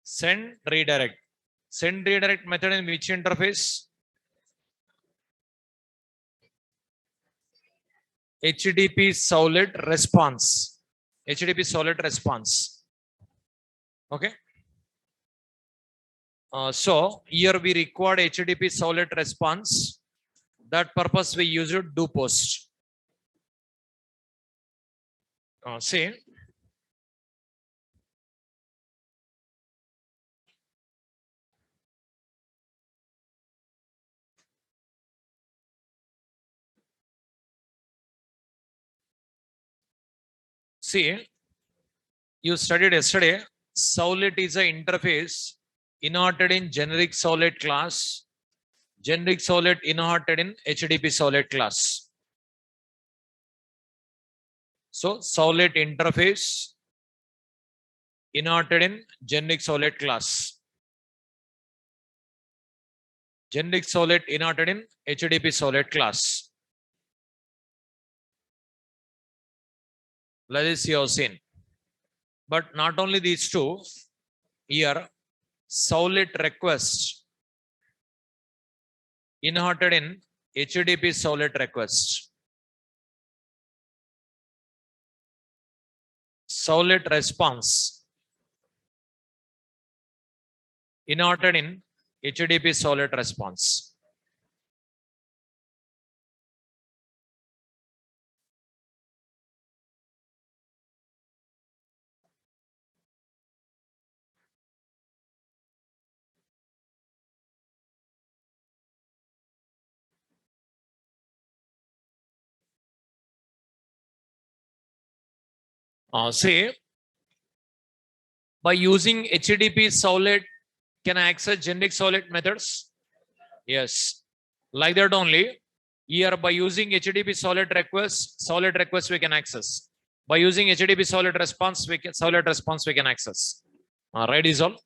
Send redirect. Send redirect method in which interface? HTTP Servlet response. HTTP Servlet response. Okay. So here we required HTTP Servlet response. That purpose we use it do post. See. See, you studied yesterday. Servlet is an interface inherited in generic Servlet class. Generic Servlet inherited in HTTP Servlet class. So Servlet interface inherited in generic Servlet class. Generic Servlet inherited in HTTP Servlet class. Let us see your seen. But not only these two, here Servlet request inherited in HTTP Servlet request. Servlet response inherited in HTTP Servlet response. Say, by using HTTP Servlet, can I access generic Servlet methods? Yes. Like that only. Here, by using HTTP Servlet request we can access. By using HTTP Servlet response, we can access. Right is all.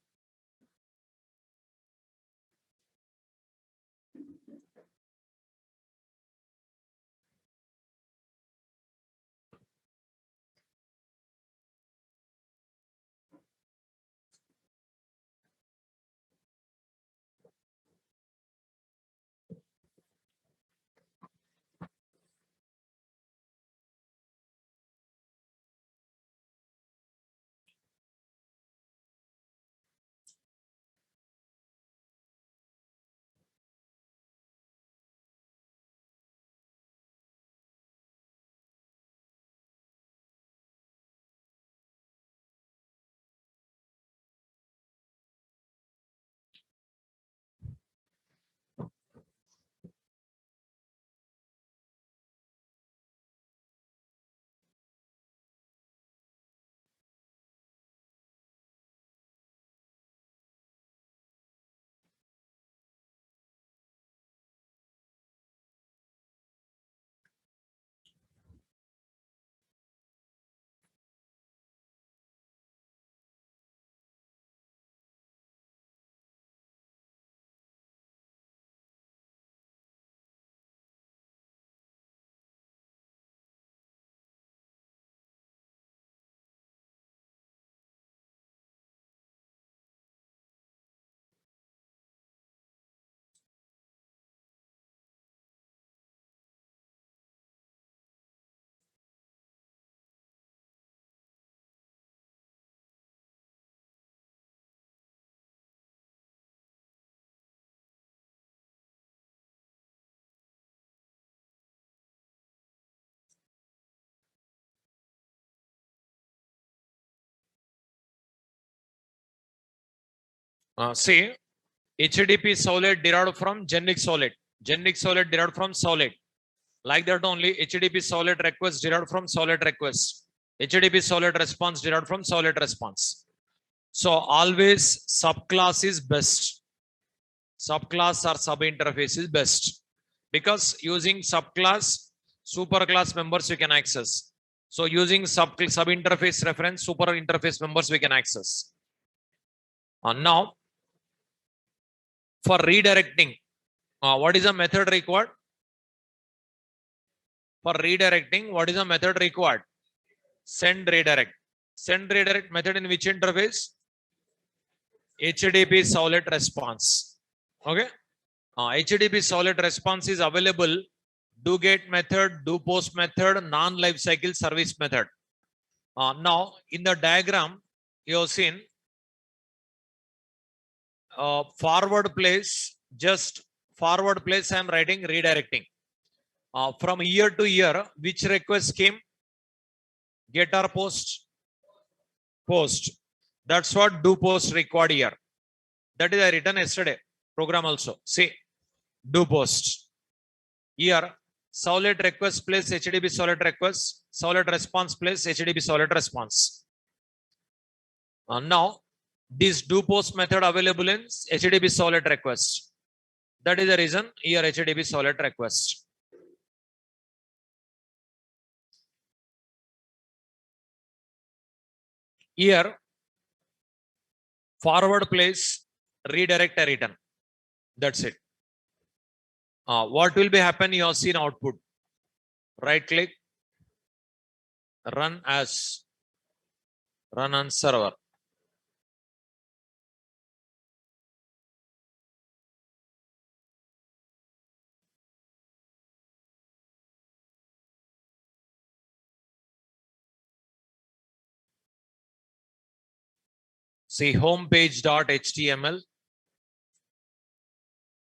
See, HTTP Servlet derived from generic Servlet. Generic Servlet derived from Servlet. Like that only, HTTP Servlet request derived from Servlet request. HTTP Servlet response derived from Servlet response. So always subclass is best. Subclass or subinterface is best. Because using subclass, superclass members we can access. So using subinterface reference, super interface members we can access. Now, for redirecting, what is the method required? For redirecting, what is the method required? Send redirect. Send redirect method in which interface? HTTP Servlet response. Okay. HTTP Servlet response is available. Do get method, do post method, non-life cycle service method. Now in the diagram you have seen forward place, just forward place I am writing redirecting. From year to year, which request came? Get or post? Post. That's what do post required here. That is I written yesterday program also. See, do post. Here, Servlet request place HTTP Servlet request, Servlet response place HTTP Servlet response. Now, this do post method available in HTTP Servlet request. That is the reason here HTTP Servlet request. Here, forward place redirect a return. That's it. What will be happen? You have seen output. Right click, run as, run on server. See homepage.html.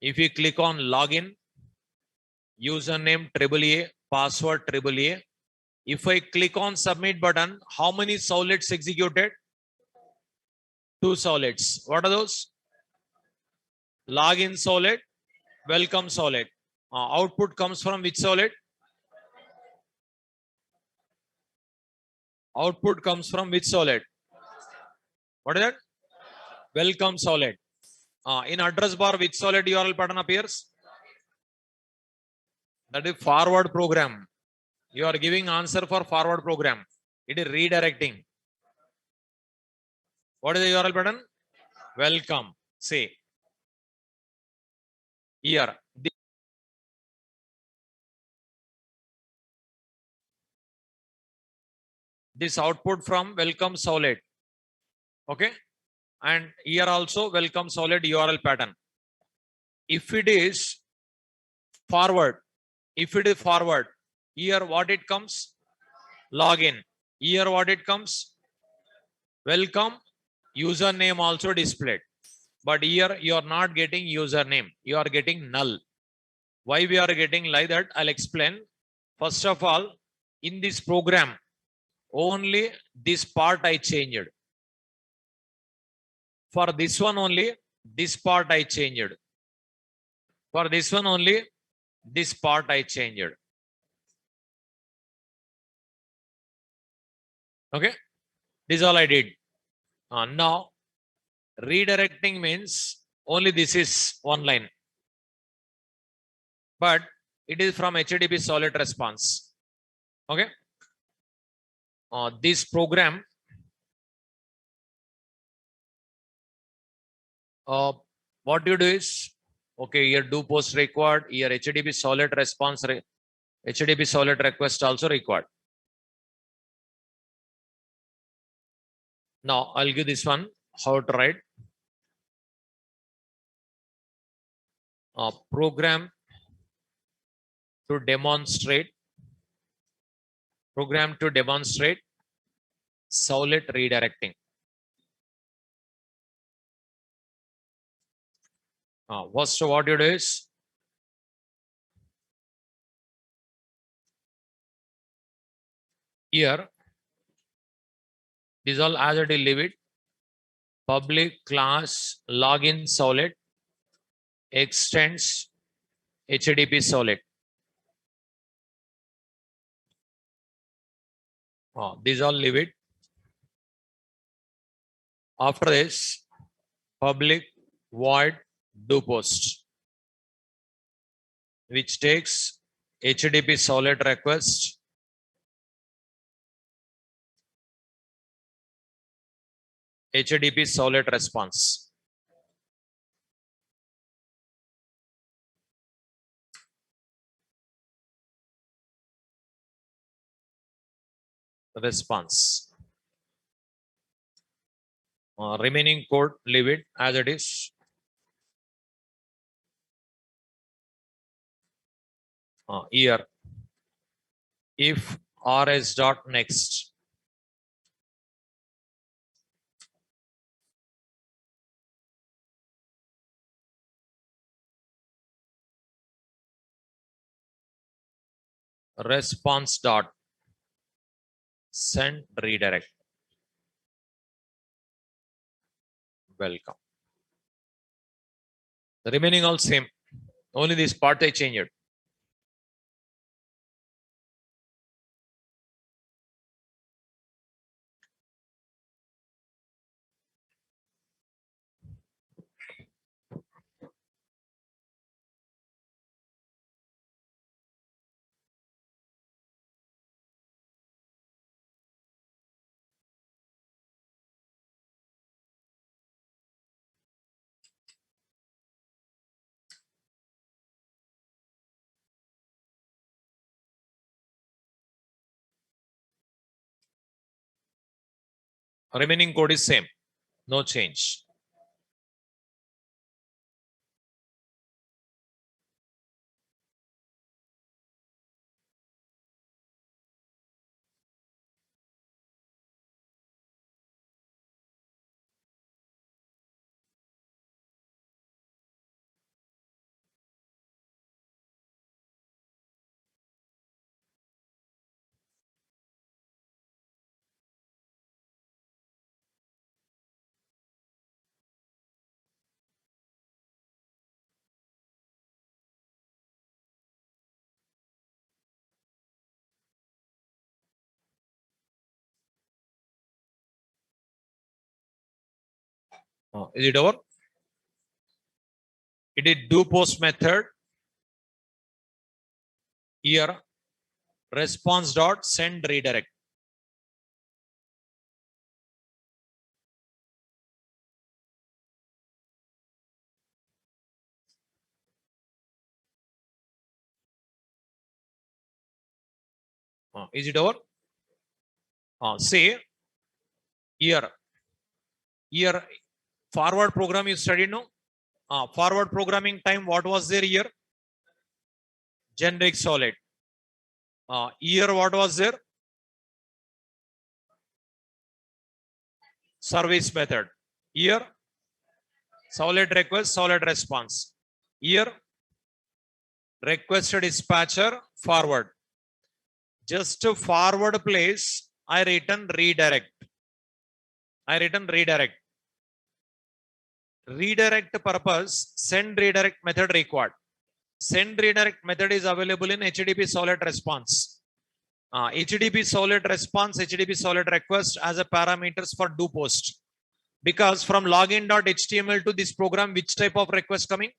If you click on login, username AAA, password AAA. If I click on submit button, how many servlets executed? 2 servlets. What are those? Login servlet, welcome servlet. Output comes from which servlet? Output comes from which servlet? What is that? Welcome servlet. In address bar, which servlet URL pattern appears? That is forward program. You are giving answer for forward program. It is redirecting. What is the URL pattern? Welcome. Say here. This output from welcome servlet. Okay. And here also welcome servlet URL pattern. If it is forward, here what it comes? Login. Here what it comes? Welcome. Username also displayed. But here you are not getting username. You are getting null. Why we are getting like that? I'll explain. First of all, in this program, only this part I changed. For this one only, this part I changed. For this one only, this part I changed. Okay, this is all I did. Now, redirecting means only this is one line, but it is from HTTP Servlet response. Okay, this program, what you do is, okay, here do post required, here HTTP Servlet response, HTTP Servlet request also required. Now I'll give this one how to write. Program to demonstrate Servlet redirecting. First, what you do is here, this all as it will leave it. Public class login Servlet extends HTTP Servlet. These all leave it. After this, public void do post, which takes HTTP Servlet request, HTTP Servlet response. Response. Remaining code, leave it as it is. Here, if rs dot next, response dot send redirect. Welcome. The remaining all same. Only this part I changed. Remaining code is same. No change. Is it over? It is do post method. Here, response dot send redirect. Is it over? Say here forward program you studied, no? Forward programming time, what was there here? Generic solid. Here what was there? Service method. Here solid request, solid response. Here request dispatcher forward. Just to forward place, I written redirect. Redirect purpose, send redirect method required. Send redirect method is available in HTTP solid response. HTTP solid response, HTTP solid request as a parameters for do post. Because from login.html to this program, which type of request coming?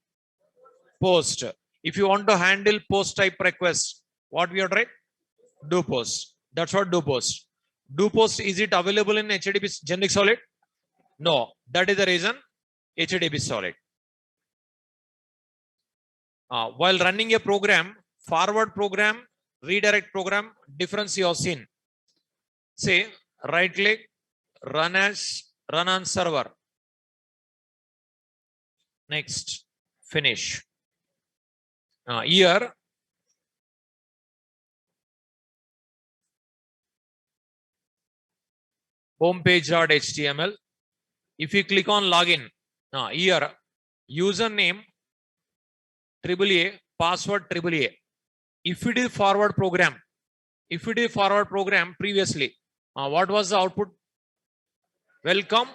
Post. If you want to handle post type request, what we are right? Do post. That's what do post. Do post, is it available in HTTP generic solid? No. That is the reason HTTP solid. While running a program, forward program, redirect program, difference you have seen. Say right click, run on server. Next, finish. Here, homepage.html. If you click on login, here, username AAA, password AAA. If it is forward program, previously, what was the output? Welcome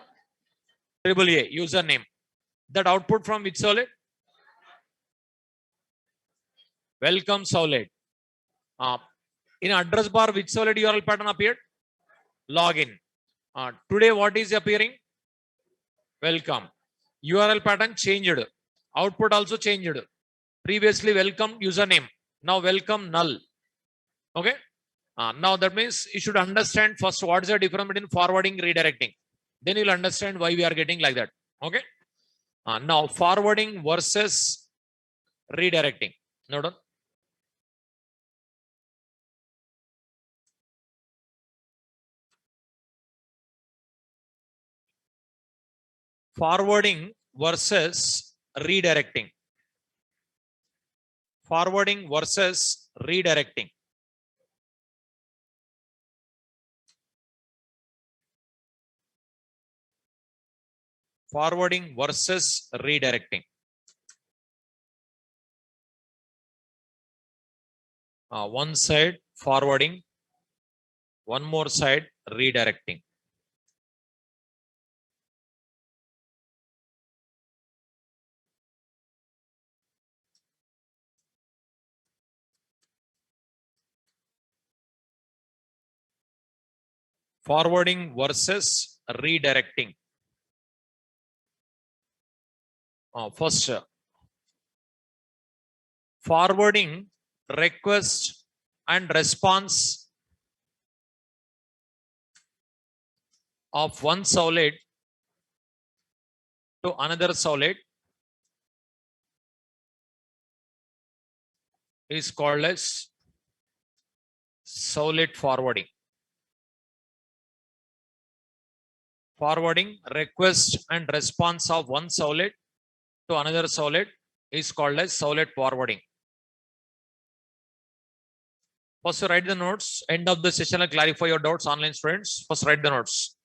AAA username. That output from which solid? Welcome solid. In address bar, which solid URL pattern appeared? Login. Today, what is appearing? Welcome. URL pattern changed. Output also changed. Previously, welcome username. Now, welcome null. Okay. Now, that means you should understand first what is the difference between forwarding and redirecting. Then you'll understand why we are getting like that. Okay. Now, forwarding versus redirecting. Note down. Forwarding versus redirecting. Forwarding versus redirecting. Forwarding versus redirecting. One side forwarding, one more side redirecting. Forwarding versus redirecting. First, forwarding request and response of one solid to another solid is called as solid forwarding. Forwarding request and response of one solid to another solid is called as solid forwarding. First, write the notes. End of the session, I'll clarify your doubts, online students. First, write the notes.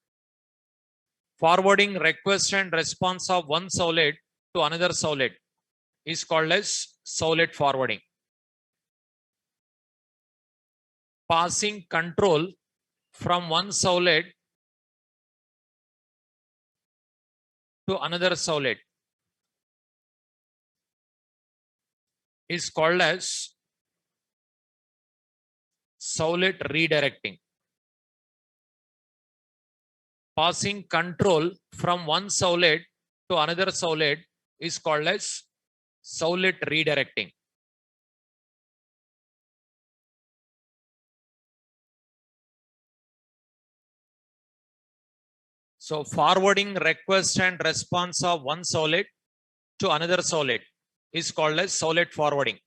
Forwarding request and response of one solid to another solid is called as solid forwarding. Passing control from one solid to another solid is called as solid redirecting. Passing control from one solid to another solid is called as solid redirecting. So forwarding request and response of one solid to another solid is called as solid forwarding.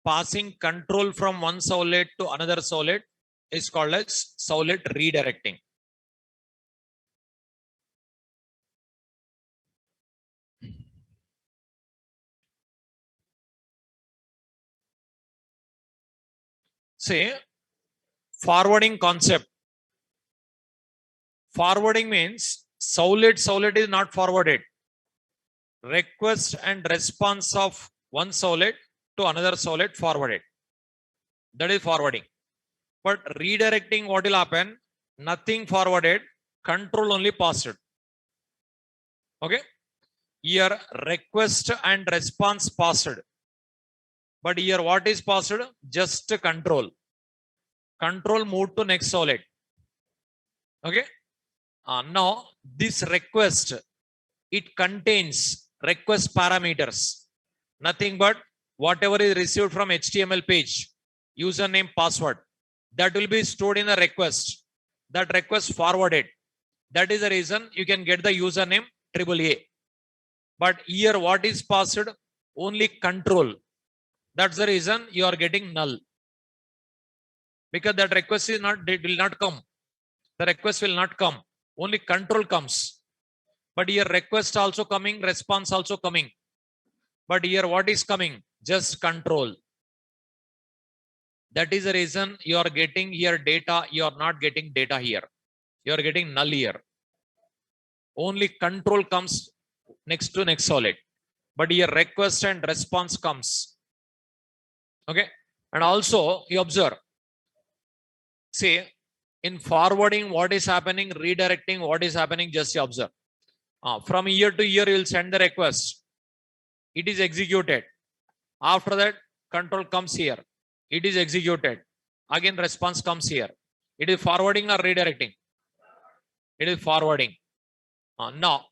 Passing control from one solid to another solid is called as solid redirecting. Say, forwarding concept. Forwarding means solid is not forwarded. Request and response of one solid to another solid forwarded. That is forwarding. But redirecting, what will happen? Nothing forwarded, control only passed. Okay. Here request and response passed. But here what is passed? Just control. Control moved to next solid. Okay. Now this request, it contains request parameters. Nothing but whatever is received from HTML page, username, password, that will be stored in the request. That request forwarded. That is the reason you can get the username AAA. But here what is passed? Only control. That's the reason you are getting null. Because that request is not, it will not come. The request will not come. Only control comes. But here request also coming, response also coming. But here what is coming? Just control. That is the reason you are getting here data. You are not getting data here. You are getting null here. Only control comes next to next solid. But here request and response comes. Okay. And also you observe. See, in forwarding, what is happening? Redirecting, what is happening? Just observe. From year to year, you will send the request. It is executed. After that, control comes here. It is executed. Again, response comes here. It is forwarding or redirecting? It is forwarding. Now,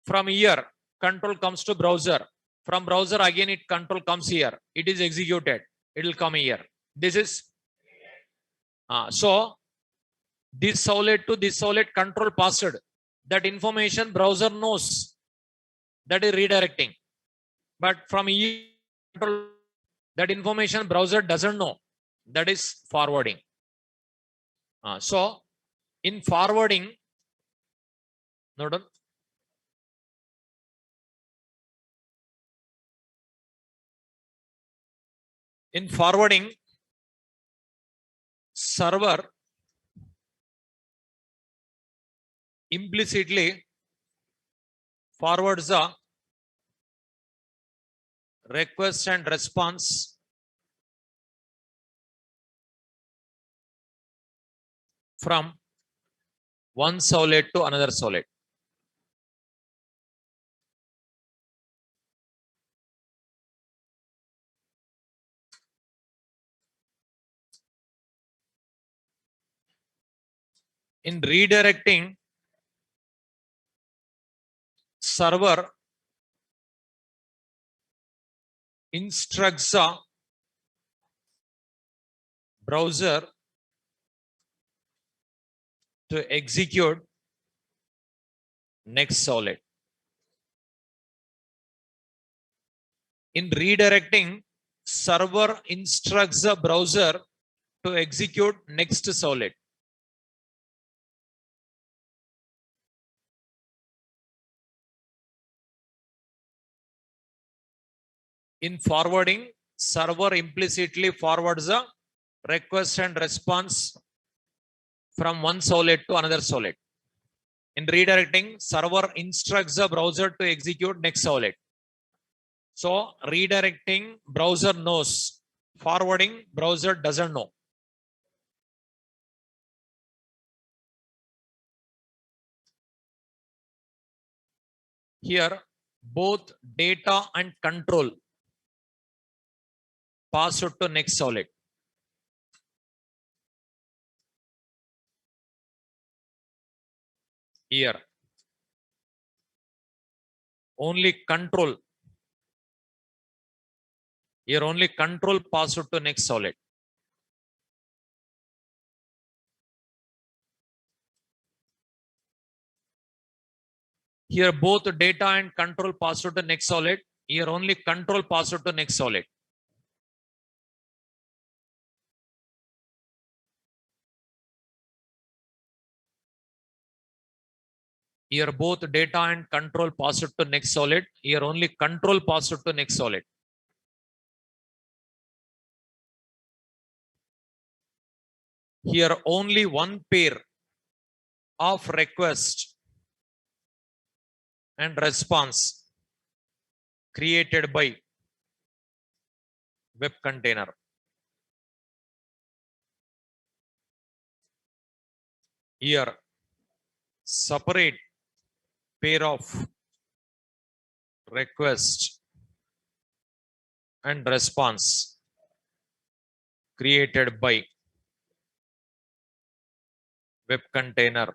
from here, control comes to browser. From browser, again, it control comes here. It is executed. It will come here. This is so this solid to this solid control passed. That information browser knows. That is redirecting. But from here, that information browser doesn't know. That is forwarding. So in forwarding, note In forwarding, server implicitly forwards the request and response from one solid to another solid. In redirecting, server instructs the browser to execute next solid. In redirecting, server instructs the browser to execute next solid. In forwarding, server implicitly forwards the request and response from one solid to another solid. In redirecting, server instructs the browser to execute next solid. So redirecting, browser knows. Forwarding, browser doesn't know. Here, both data and control pass it to next solid. Here, only control. Here, only control pass it to next solid. Here, both data and control pass it to next solid. Here, only control pass it to next solid. Here, both data and control pass it to next solid. Here, only control pass it to next solid. Here, only one pair of request and response created by web container. Here, separate pair of request and response created by web container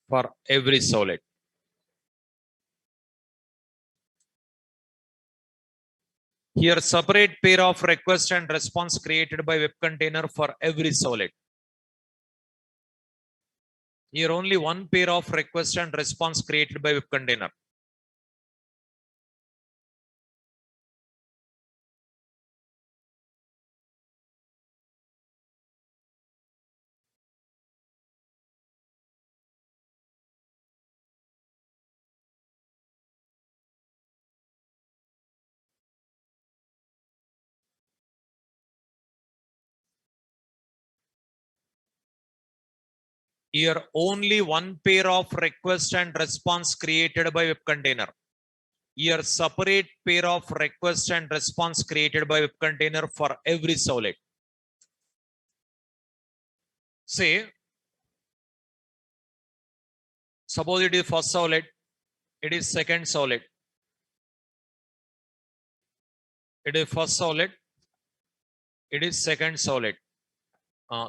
for every solid. Here, separate pair of request and response created by web container for every solid. Here, only one pair of request and response created by web container. Here, only one pair of request and response created by web container. Here, separate pair of request and response created by web container for every solid. Say, suppose it is first solid, it is second solid. It is first solid, it is second solid.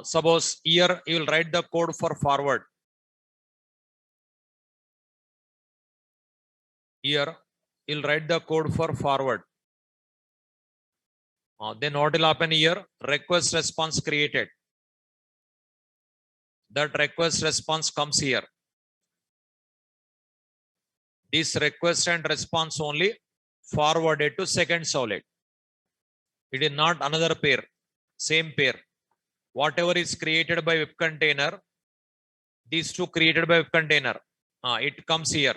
Suppose here you will write the code for forward. Here you will write the code for forward. Then what will happen here? Request response created. That request response comes here. This request and response only forwarded to second solid. It is not another pair, same pair. Whatever is created by web container, these two created by web container, it comes here.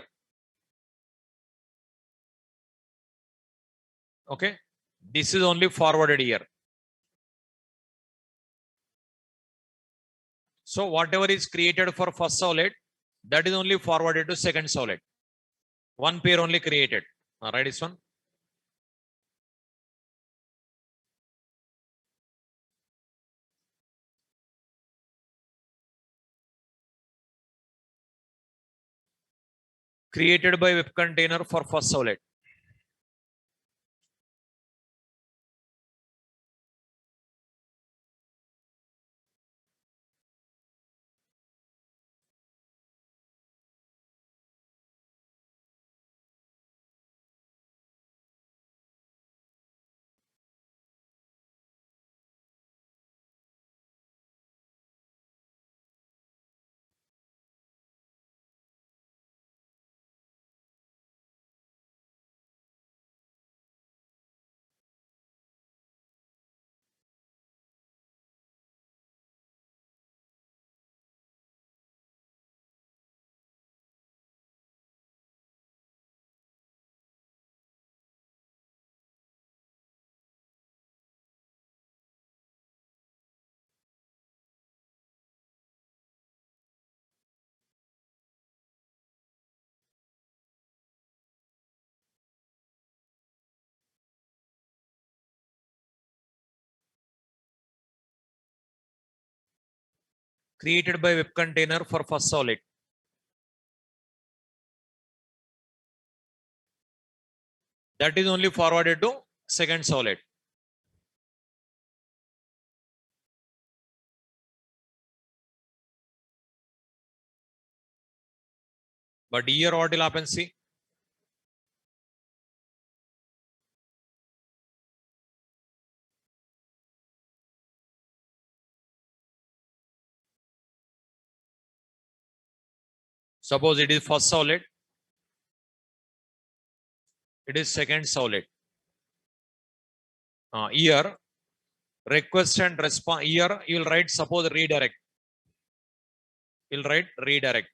Okay. This is only forwarded here. So whatever is created for first solid, that is only forwarded to second solid. One pair only created. All right, this one. Created by web container for first solid. Created by web container for first solid. That is only forwarded to second solid. But here what will happen, see? Suppose it is first solid, it is second solid. Here, request and response. Here you will write suppose redirect. You'll write redirect.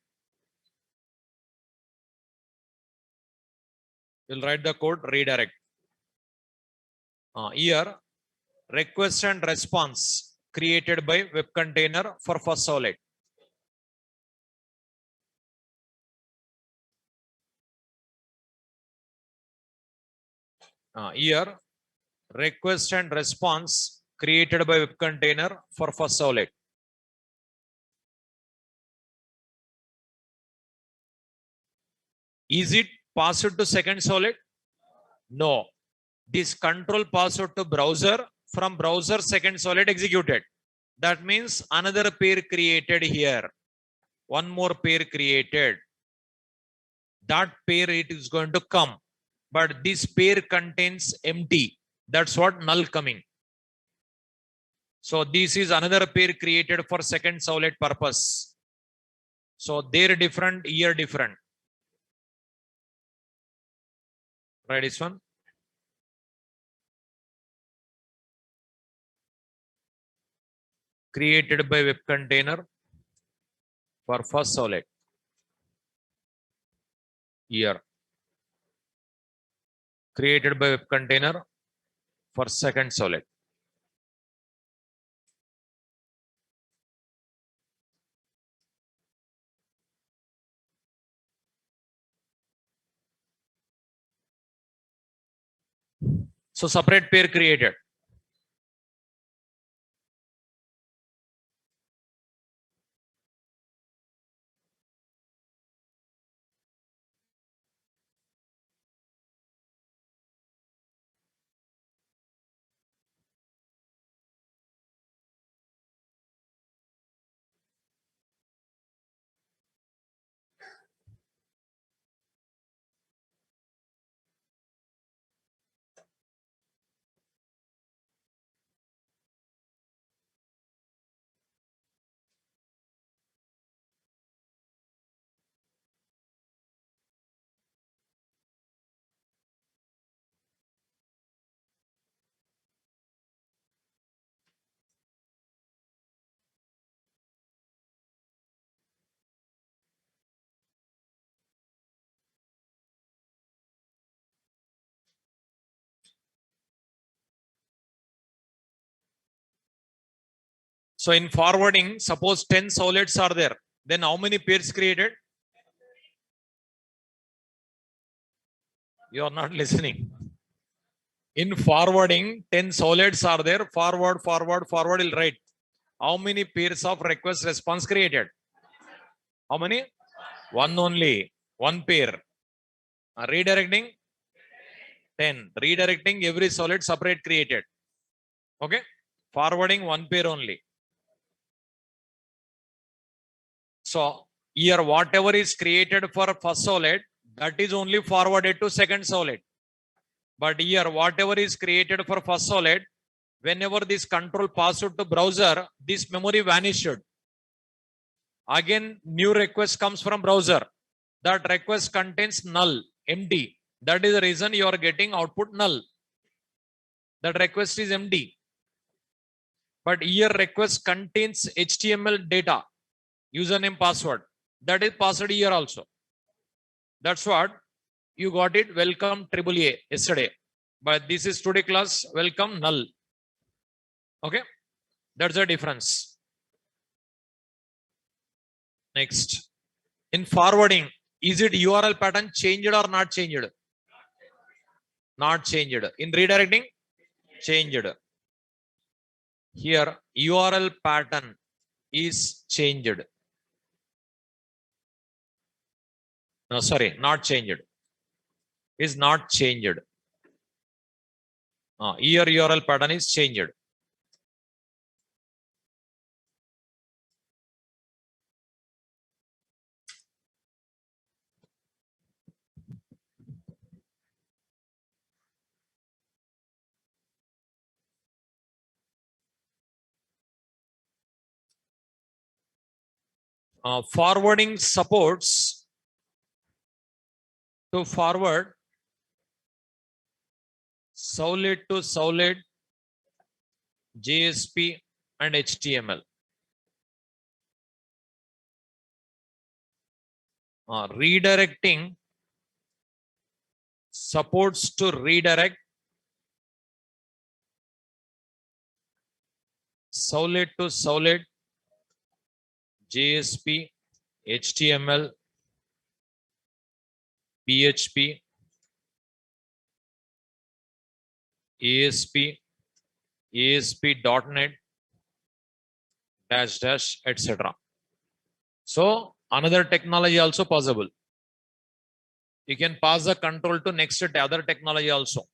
You'll write the code redirect. Here, request and response created by web container for first solid. Here, request and response created by web container for first solid. Is it passed to second solid? No. This control password to browser, from browser second solid executed. That means another pair created here. One more pair created. That pair it is going to come. But this pair contains empty. That's what null coming. So this is another pair created for second solid purpose. So they're different, here different. Right, this one. Created by web container for first solid. Here. Created by web container for second solid. So separate pair created. So in forwarding, suppose 10 solids are there. Then how many pairs created? You are not listening. In forwarding, 10 solids are there. Forward, forward, forward will write. How many pairs of request response created? How many? One only. One pair. Redirecting? 10. Redirecting every solid separate created. Okay. Forwarding one pair only. So here whatever is created for first solid, that is only forwarded to second solid. But here whatever is created for first solid, whenever this control passed to browser, this memory vanished. Again, new request comes from browser. That request contains null, empty. That is the reason you are getting output null. That request is empty. But here request contains HTML data, username, password. That is passed here also. That's what you got it. Welcome AAA yesterday. But this is today class. Welcome null. Okay. That's the difference. Next. In forwarding, is it URL pattern changed or not changed? Not changed. In redirecting, changed. Here, URL pattern is changed. No, sorry, not changed. Is not changed. Here, URL pattern is changed. Forwarding supports to forward solid to solid, JSP and HTML. Redirecting supports to redirect solid to solid, JSP, HTML, PHP, ASP, ASP.NET, dash, etc. So another technology also possible. You can pass the control to next other technology also.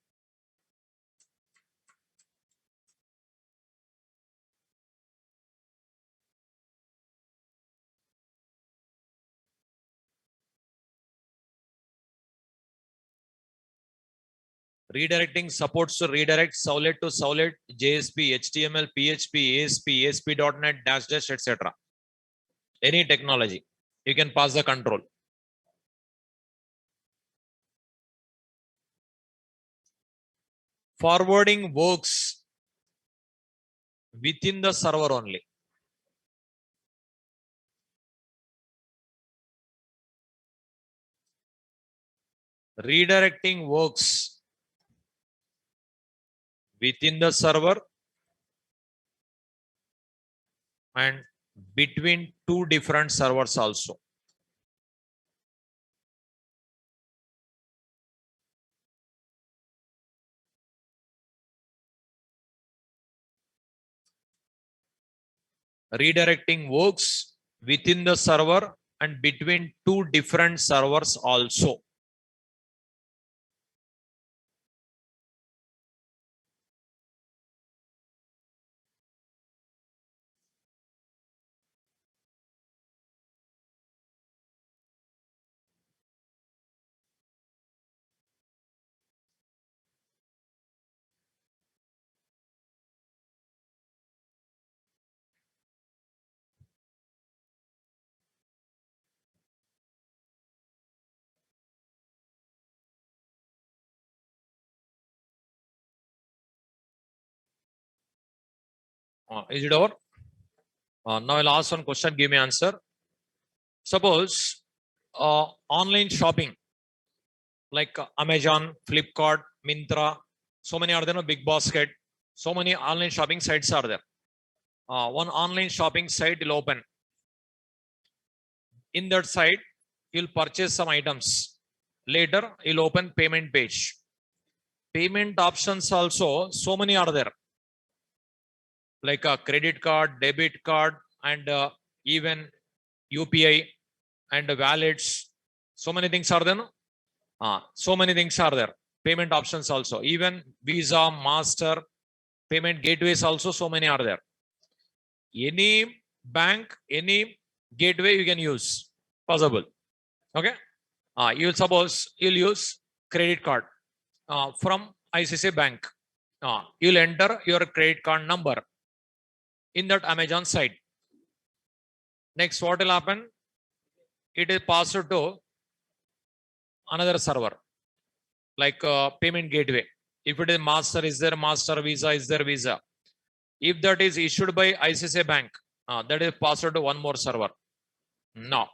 Redirecting supports to redirect solid to solid, JSP, HTML, PHP, ASP, ASP.NET, dash, etc. Any technology, you can pass the control. Forwarding works within the server only. Redirecting works within the server and between two different servers also. Redirecting works within the server and between two different servers also. Is it over? Now I'll ask one question, give me answer. Suppose online shopping like Amazon, Flipkart, Myntra, so many are there, no Big Basket, so many online shopping sites are there. one online shopping site will open. In that site, you'll purchase some items. Later, you'll open payment page. Payment options also, so many are there. Like a credit card, debit card, and even UPI and wallets. So many things are there. No? So many things are there. Payment options also. Even Visa, Master, payment gateways also, so many are there. Any bank, any gateway you can use, possible. Okay. You'll suppose you'll use credit card from ICICI Bank. You'll enter your credit card number in that Amazon site. Next, what will happen? It is passed to another server, like payment gateway. If it is Master, is there Master? Visa, is there Visa? If that is issued by ICICI Bank, that is passed to one more server. Now,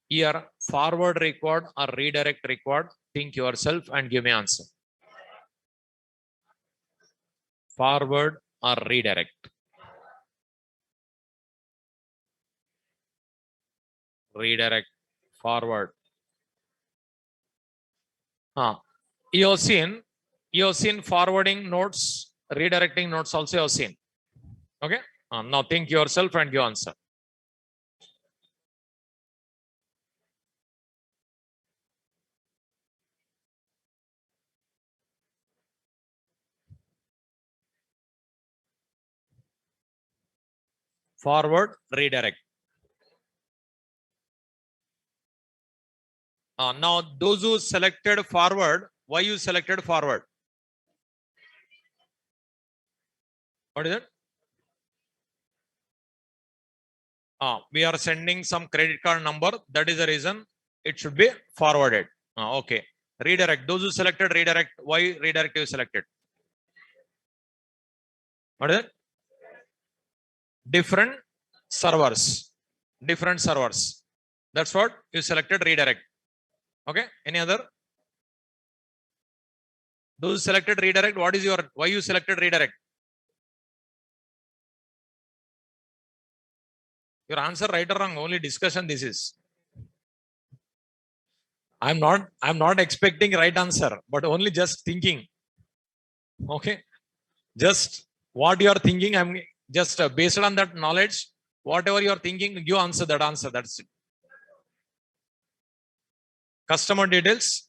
here forward required or redirect required. Think yourself and give me answer. Forward or redirect? Redirect, forward. You have seen forwarding notes, redirecting notes also you have seen. Okay. Now think yourself and give answer. Forward, redirect. Now those who selected forward, why you selected forward? What is it? We are sending some credit card number. That is the reason it should be forwarded. Okay. Redirect. Those who selected redirect, why redirect you selected? What is it? Different servers. Different servers. That's what you selected redirect. Okay. Any other? Those who selected redirect, what is your, why you selected redirect? Your answer right or wrong, only discussion this is. I'm not expecting right answer, but only just thinking. Okay. Just what you are thinking, I'm just based on that knowledge, whatever you are thinking, you answer that answer. That's it. Customer details.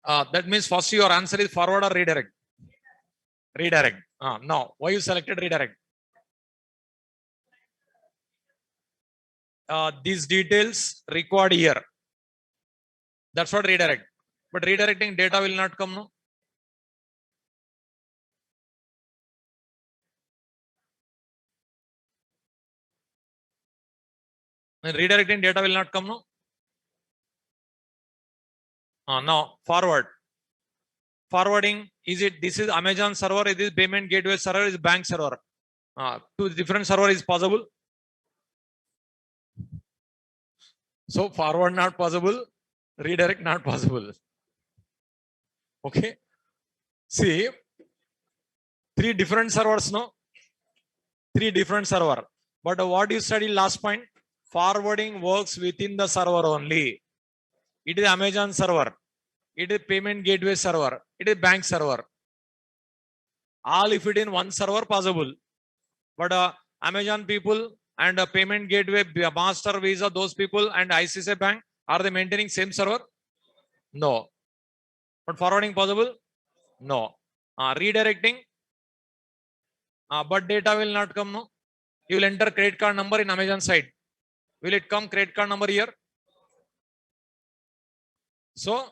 That means first your answer is forward or redirect? Redirect. No. Why you selected redirect? These details required here. That's what redirect. But redirecting data will not come, no? And redirecting data will not come, no? Now forward. Forwarding, is it, this is Amazon server, it is payment gateway server, is bank server. Two different server is possible. So forward not possible, redirect not possible. Okay. See, three different servers, no? Three different server. But what you studied last point? Forwarding works within the server only. It is Amazon server. It is payment gateway server. It is bank server. All if it in one server possible. But Amazon people and payment gateway, Master, Visa, those people and ICICI Bank, are they maintaining same server? No. But forwarding possible? No. Redirecting? But data will not come, no? You will enter credit card number in Amazon site. Will it come credit card number here? So,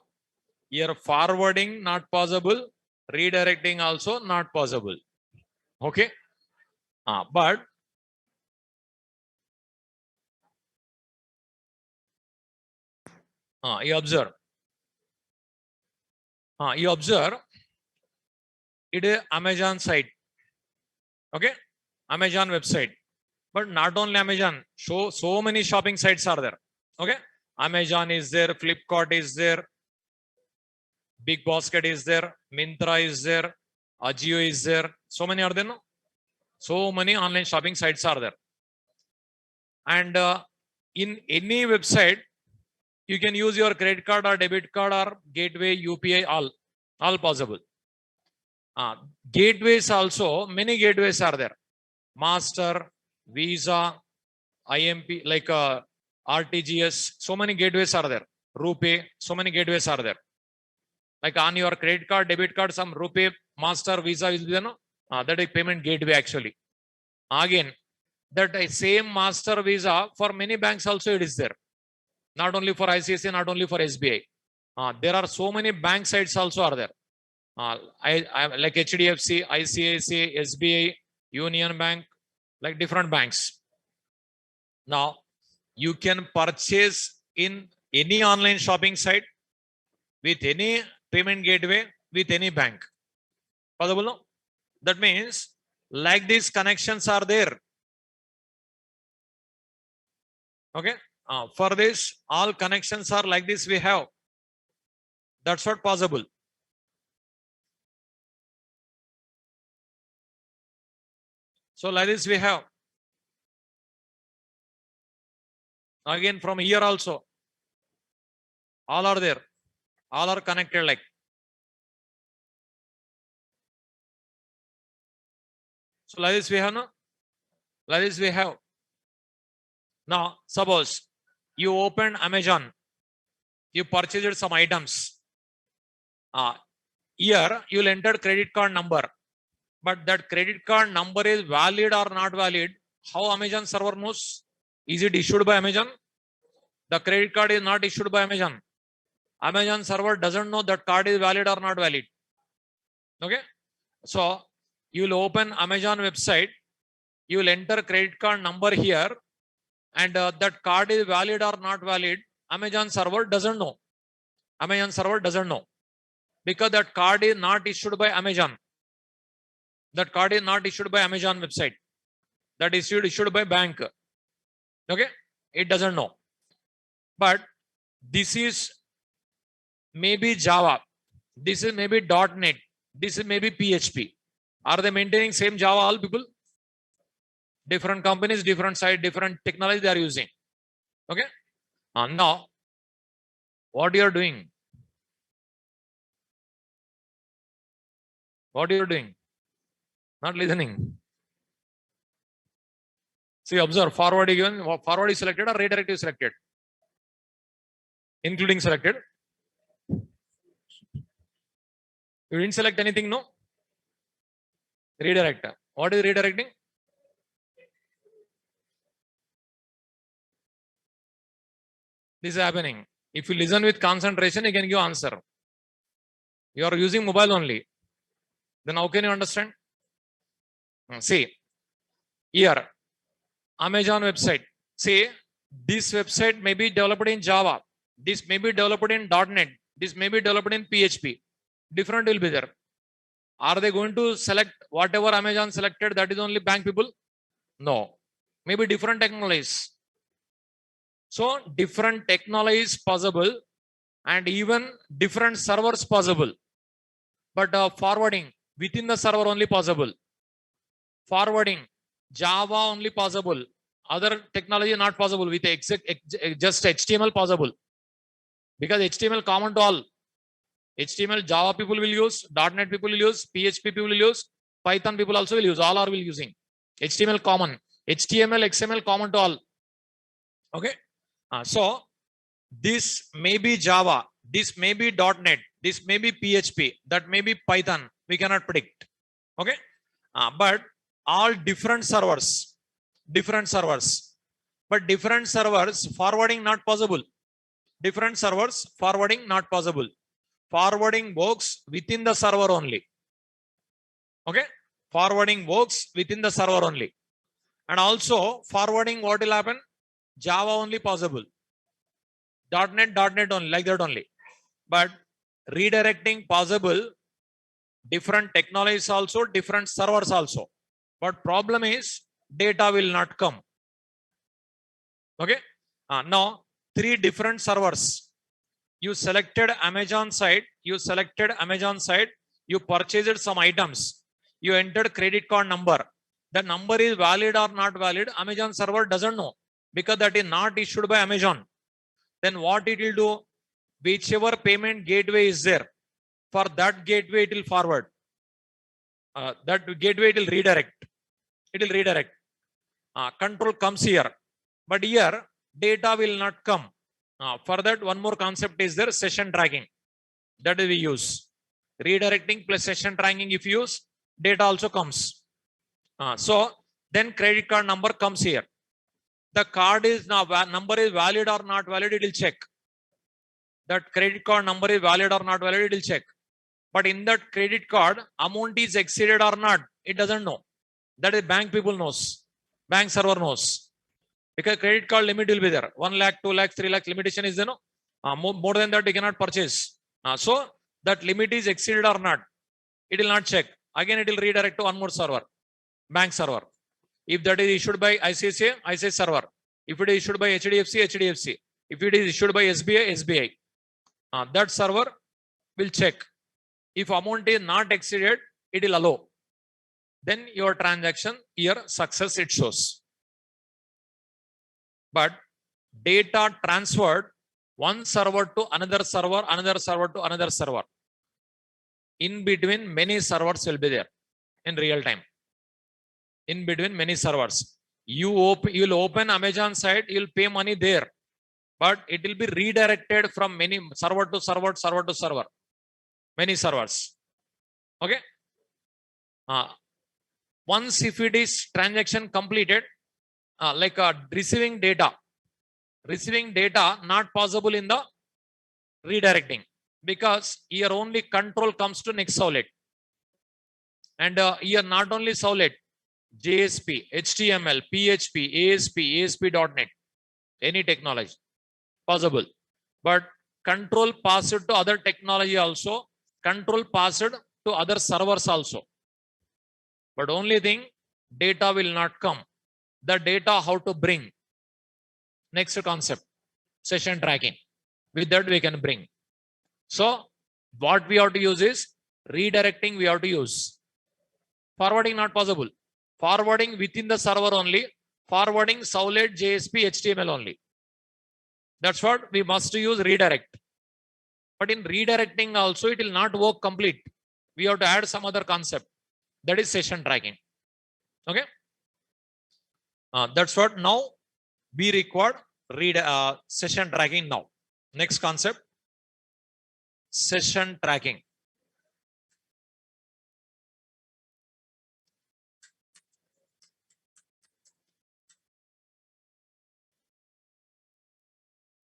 here forwarding not possible, redirecting also not possible. Okay. But you observe. You observe it is Amazon site. Okay. Amazon website. But not only Amazon, so many shopping sites are there. Okay. Amazon is there, Flipkart is there, Big Basket is there, Myntra is there, Ajio is there. So many are there, no? So many online shopping sites are there. And in any website, you can use your credit card or debit card or gateway, UPI, all possible. Gateways also, many gateways are there. Master, Visa, IMP, like RTGS, so many gateways are there. RuPay, so many gateways are there. Like on your credit card, debit card, some RuPay, Master, Visa is there, no? That is payment gateway actually. Again, that same Master, Visa for many banks also it is there. Not only for ICICI, not only for SBI. There are so many bank sites also are there. I like HDFC, ICICI, SBI, Union Bank, like different banks. Now, you can purchase in any online shopping site with any payment gateway with any bank. Possible, no? That means like these connections are there. Okay. For this, all connections are like this we have. That's what possible. So like this we have. Again from here also. All are there. All are connected like. So like this we have, no? Like this we have. Now suppose you open Amazon. You purchased some items. Here you'll enter credit card number. But that credit card number is valid or not valid. How Amazon server knows? Is it issued by Amazon? The credit card is not issued by Amazon. Amazon server doesn't know that card is valid or not valid. Okay. So you will open Amazon website. You will enter credit card number here. And that card is valid or not valid. Amazon server doesn't know. Amazon server doesn't know. Because that card is not issued by Amazon. That card is not issued by Amazon website. That is issued by bank. Okay. It doesn't know. But this is maybe Java. This is maybe .NET. This is maybe PHP. Are they maintaining same Java all people? Different companies, different site, different technology they are using. Okay. Now, what you are doing? What you are doing? Not listening. See, observe forward given. Forward is selected or redirect is selected? Including selected. You didn't select anything, no? Redirect. What is redirecting? This is happening. If you listen with concentration, you can give answer. You are using mobile only. Then how can you understand? See, here, Amazon website. See, this website may be developed in Java. This may be developed in .NET. This may be developed in PHP. Different will be there. Are they going to select whatever Amazon selected? That is only bank people? No. Maybe different technologies. So different technologies possible and even different servers possible. But forwarding within the server only possible. Forwarding Java only possible. Other technology not possible with just HTML possible. Because HTML common to all. HTML Java people will use, .NET people will use, PHP people will use, Python people also will use. All are will using. HTML common. HTML, XML common to all. Okay. So this may be Java, this may be .NET, this may be PHP, that may be Python. We cannot predict. Okay. But all different servers. But different servers forwarding not possible. Different servers forwarding not possible. Forwarding works within the server only. Okay. Forwarding works within the server only. And also forwarding what will happen? Java only possible. .NET only, like that only. But redirecting possible, different technologies also, different servers also. But problem is data will not come. Okay. Now, 3 different servers. You selected Amazon site. You purchased some items. You entered credit card number. The number is valid or not valid. Amazon server doesn't know because that is not issued by Amazon. Then what it will do? Whichever payment gateway is there, for that gateway it will forward. That gateway it will redirect. It will redirect. Control comes here, but here data will not come. For that, one more concept is there: session tracking. That is we use. Redirecting plus session tracking. If you use, data also comes. So then credit card number comes here. The card is now number is valid or not valid. It will check. That credit card number is valid or not valid. It will check. But in that credit card, amount is exceeded or not, it doesn't know. That is bank people knows. Bank server knows. Because credit card limit will be there. 1 lakh, 2 lakh, 3 lakh limitation is there. No? More than that, you cannot purchase. So that limit is exceeded or not. It will not check. Again, it will redirect to one more server. Bank server. If that is issued by ICICI, ICICI server. If it is issued by HDFC, HDFC. If it is issued by SBI, SBI. That server will check. If amount is not exceeded, it will allow. Then your transaction here success it shows. But data transferred one server to another server, another server to another server. In between, many servers will be there in real time. In between many servers. You will open Amazon site, you will pay money there. But it will be redirected from many server to server, server to server. Many servers. Okay. Once if it is transaction completed, like receiving data not possible in the redirecting because here only control comes to next Servlet. And here not only Servlet, JSP, HTML, PHP, ASP, ASP.NET, any technology possible. But control passed to other technology also. Control passed to other servers also. But only thing, data will not come. The data how to bring. Next concept, session tracking. With that we can bring. So what we have to use is redirecting we have to use. Forwarding not possible. Forwarding within the server only. Forwarding Servlet, JSP, HTML only. That's what we must use redirect. But in redirecting also, it will not work complete. We have to add some other concept. That is session tracking. Okay. That's what now we record session tracking now. Next concept, session tracking.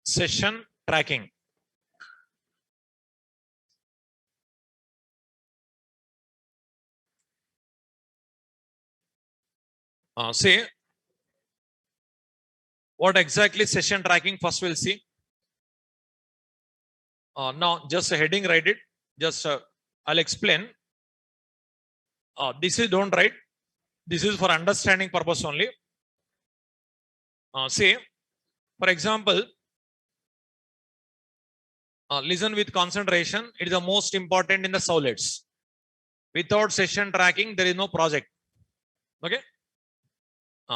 Session tracking. See what exactly session tracking first we'll see. Now just a heading, write it. Just I'll explain. This is don't write. This is for understanding purpose only. See, for example, listen with concentration. It is the most important in the Servlets. Without session tracking, there is no project. Okay.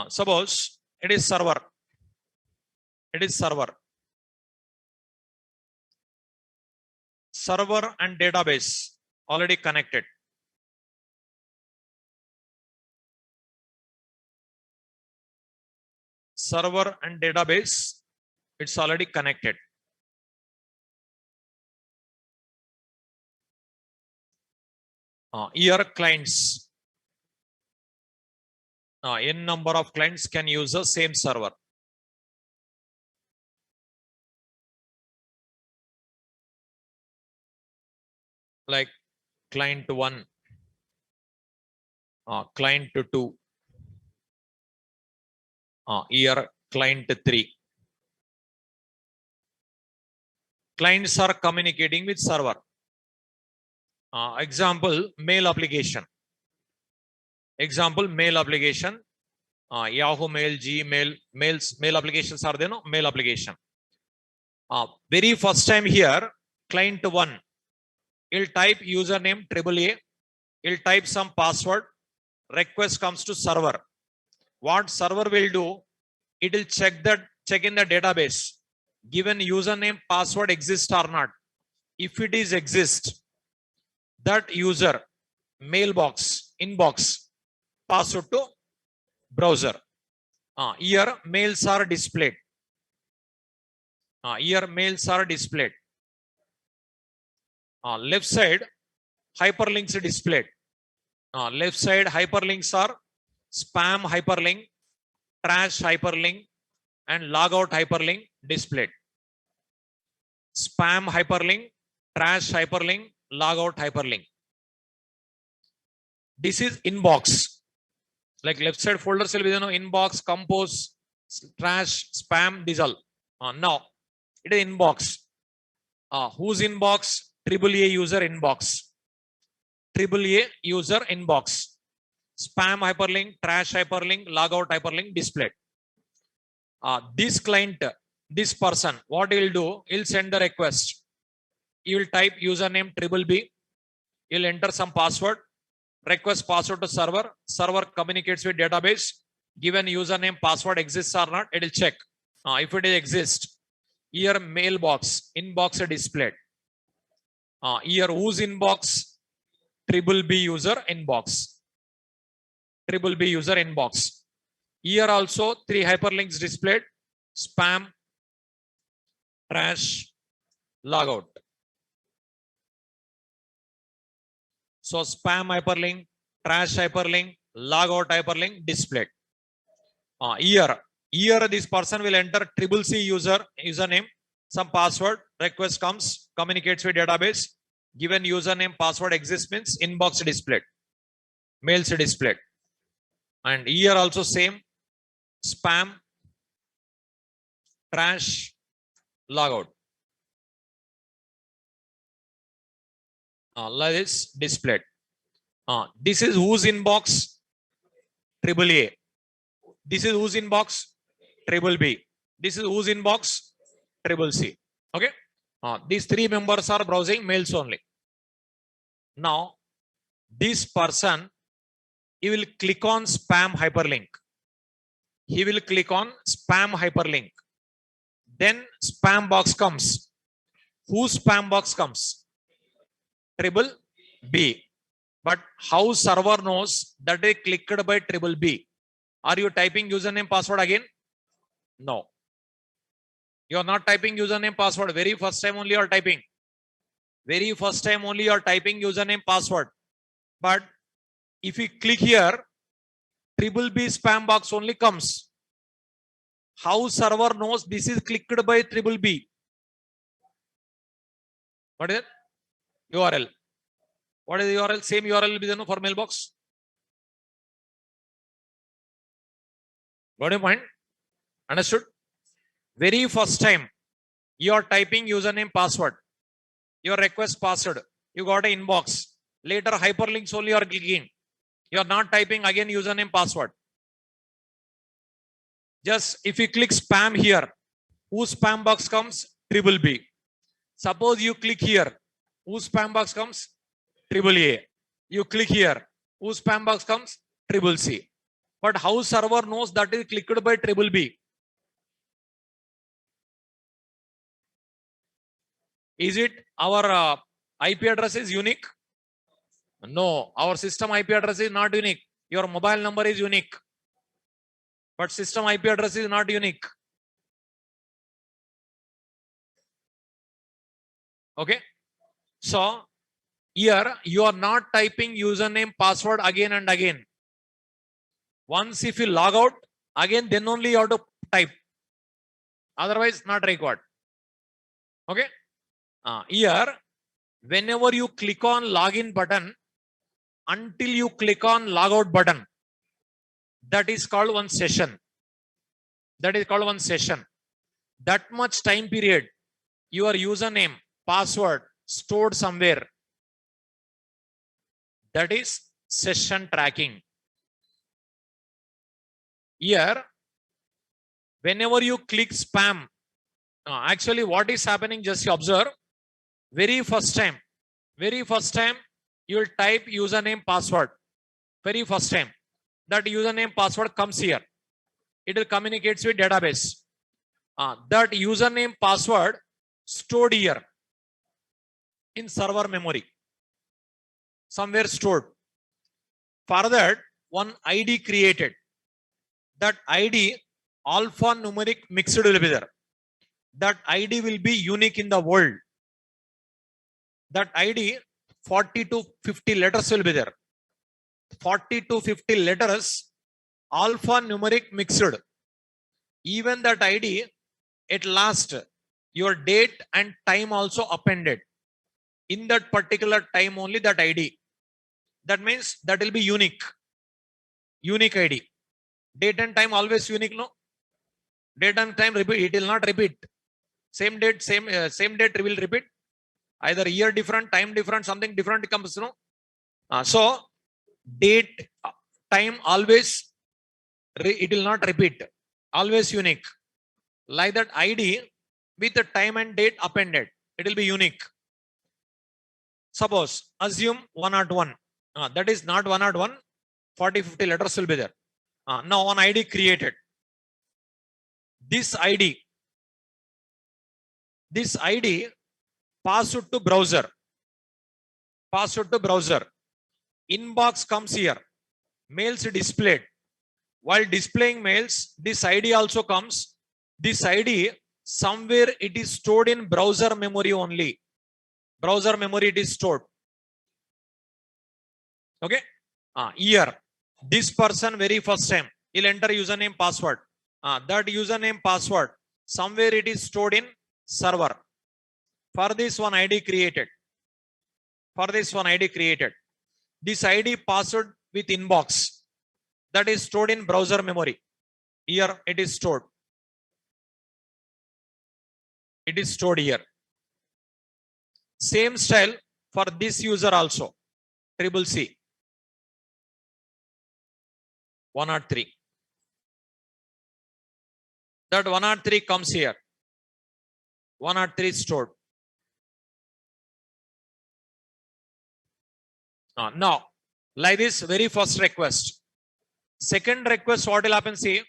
Suppose it is server. It is server. Server and database already connected. Server and database, it's already connected. Here clients. N number of clients can use the same server. Like client 1, client 2, here client 3. Clients are communicating with server. Example, mail application. Example, mail application. Yahoo Mail, Gmail, mail applications are there, no? Mail application. Very first time here, client 1 He'll type username triple A. He'll type some password. Request comes to server. What server will do? It will check in the database. Given username password exists or not. If it is exist, that user mailbox inbox password to browser. Here mails are displayed. Here mails are displayed. Left side hyperlinks displayed. Left side hyperlinks are spam hyperlink, trash hyperlink, and logout hyperlink displayed. Spam hyperlink, trash hyperlink, logout hyperlink. This is inbox. Like left side folders will be inbox, compose, trash, spam, these all. Now it is inbox. Whose inbox? Triple A user inbox. Triple A user inbox. Spam hyperlink, trash hyperlink, logout hyperlink displayed. This client, this person, what he will do? He'll send the request. He will type username triple B. He'll enter some password. Request password to server. Server communicates with database. Given username password exists or not, it will check. If it exists, here mailbox, inbox displayed. Here whose inbox? Triple B user inbox. Triple B user inbox. Here also 3 hyperlinks displayed. Spam, trash, logout. So spam hyperlink, trash hyperlink, logout hyperlink displayed. Here this person will enter triple C username, some password, request comes, communicates with database. Given username password exists means inbox displayed, mails displayed. And here also same, spam, trash, logout. Like this displayed. This is whose inbox? Triple A. This is whose inbox? Triple B. This is whose inbox? Triple C. Okay. These 3 members are browsing mails only. Now, this person, he will click on spam hyperlink. He will click on spam hyperlink. Then spam box comes. Whose spam box comes? Triple B. But how server knows that they clicked by triple B? Are you typing username password again? No. You are not typing username password. Very first time only you are typing. Very first time only you are typing username password. But if you click here, triple B spam box only comes. How server knows this is clicked by triple B? What is it? URL. What is the URL? Same URL will be there for mailbox. Got your point? Understood? Very first time you are typing username password. Your request password. You got an inbox. Later hyperlinks only you are clicking. You are not typing again username password. Just if you click spam here, whose spam box comes? Triple B. Suppose you click here, whose spam box comes? Triple A. You click here, whose spam box comes? Triple C. But how server knows that is clicked by triple B? Is it our IP address is unique? No, our system IP address is not unique. Your mobile number is unique. But system IP address is not unique. Okay. So here you are not typing username password again and again. Once if you log out, again then only you have to type. Otherwise not required. Okay. Here whenever you click on login button until you click on logout button, that is called one session. That is called one session. That much time period your username password stored somewhere. That is session tracking. Here whenever you click spam, actually what is happening, just observe. Very first time Very first time you will type username password. Very first time that username password comes here. It will communicate with database. That username password stored here in server memory, somewhere stored. For that, one ID created. That ID alphanumeric mixed will be there. That ID will be unique in the world. That ID 40 to 50 letters will be there. 40 to 50 letters alphanumeric mixed. Even that ID, at last, your date and time also appended. In that particular time only that ID. That means that will be unique. Unique ID. Date and time always unique, no? Date and time repeat, it will not repeat. Same date, same date will repeat. Either year different, time different, something different comes, no? So date, time always, it will not repeat. Always unique. Like that ID with the time and date appended. It will be unique. Suppose, assume 101. That is not 101. 40, 50 letters will be there. Now one ID created. This ID passed to browser. Passed to browser. Inbox comes here. Mails displayed. While displaying mails, this ID also comes. This ID, somewhere it is stored in browser memory only. Browser memory it is stored. Okay. Here, this person very first time, he'll enter username password. That username password, somewhere it is stored in server. For this one ID created. For this one ID created. This ID password with inbox. That is stored in browser memory. Here it is stored. It is stored here. Same style for this user also. CCC 103. That 103 comes here. 103 is stored. Now, like this, very first request. Second request, what will happen? See,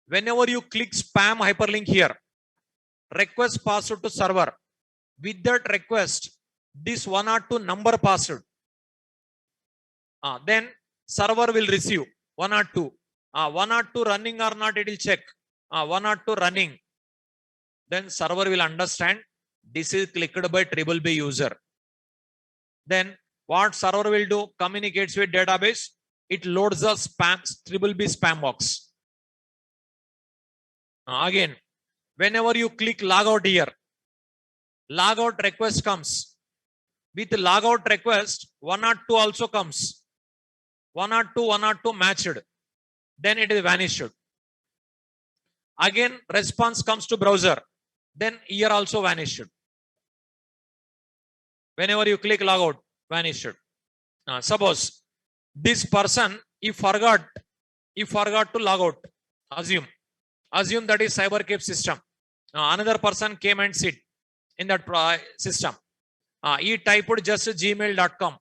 whenever you click spam hyperlink here, request passed to server. With that request, this 102 number passed. Then server will receive 102. 102 running or not, it will check. 102 running. Then server will understand this is clicked by B user. Then what server will do? Communicates with database. It loads the spam B spam box. Again, whenever you click logout here, logout request comes. With logout request, 102 also comes. 102 matched. Then it is vanished. Again, response comes to browser. Then here also vanished. Whenever you click logout, vanished. Suppose this person, he forgot to log out. Assume that is CyberCafe system. Another person came and sit in that system. He typed just gmail.com.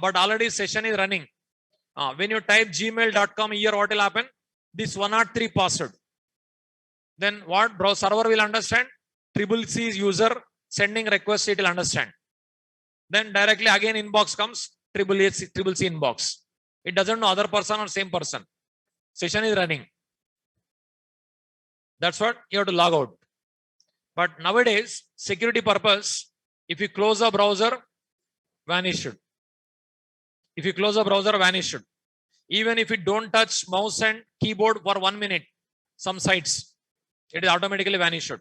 But already session is running. When you type gmail.com here, what will happen? This 103 password. Then what? Browser server will understand. CCC user sending request, it will understand. Then directly again inbox comes. CCC inbox. It doesn't know other person or same person. Session is running. That's what you have to log out. But nowadays, security purpose, if you close a browser, vanished. If you close a browser, vanished. Even if you don't touch mouse and keyboard for 1 minute, some sites, it is automatically vanished.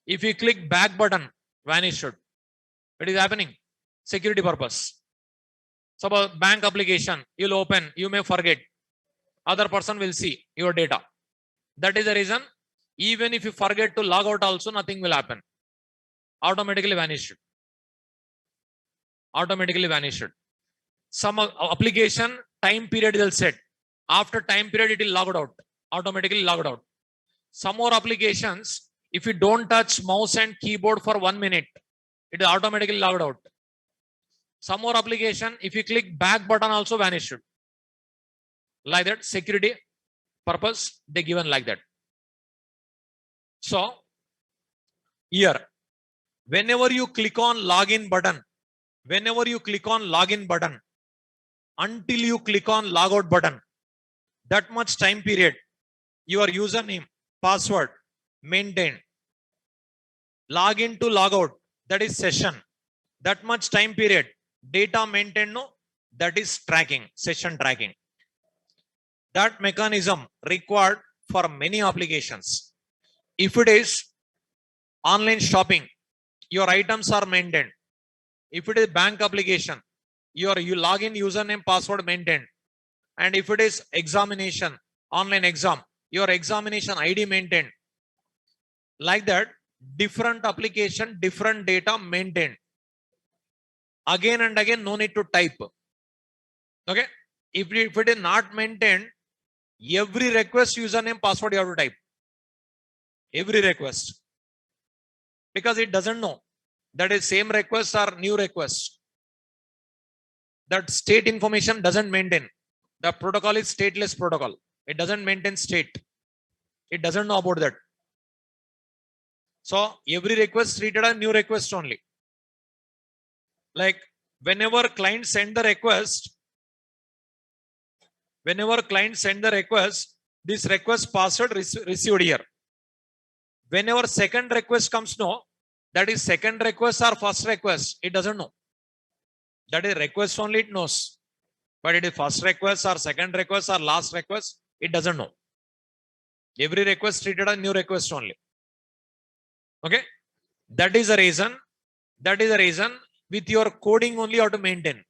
If you click back button, vanished. It is happening. Security purpose. Suppose bank application, you'll open, you may forget. Other person will see your data. That is the reason. Even if you forget to log out also, nothing will happen. Automatically vanished. Automatically vanished. Some application time period will set. After time period, it will log out. Automatically logged out. Some more applications, if you don't touch mouse and keyboard for 1 minute, it is automatically logged out. Some more application, if you click back button also vanished. Like that, security purpose, they given like that. So here, whenever you click on login button, until you click on logout button, that much time period, your username, password maintained. Login to logout, that is session. That much time period, data maintained, no, that is tracking, session tracking. That mechanism required for many applications. If it is online shopping, your items are maintained. If it is bank application, you login username password maintained. And if it is examination, online exam, your examination ID maintained. Like that, different application, different data maintained. Again and again, no need to type. Okay. If it is not maintained, every request username password you have to type. Every request. Because it doesn't know that is same request or new request. That state information doesn't maintain. The protocol is stateless protocol. It doesn't maintain state. It doesn't know about that. So every request treated as new request only. Like whenever client send the request, this request password received here. Whenever second request comes, no, that is second request or first request, it doesn't know. That is request only it knows. But it is first request or second request or last request, it doesn't know. Every request treated as new request only. Okay. That is the reason with your coding only you have to maintain.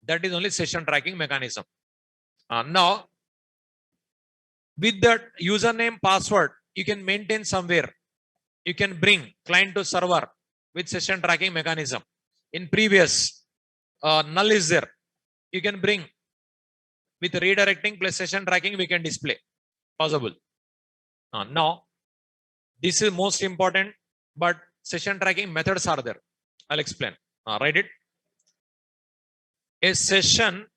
That is only session tracking mechanism. Now, with that username password, you can maintain somewhere. You can bring client to server with session tracking mechanism. In previous, null is there. You can bring with redirecting plus session tracking, we can display. Possible. Now, this is most important, but session tracking methods are there. I'll explain. Write it. A session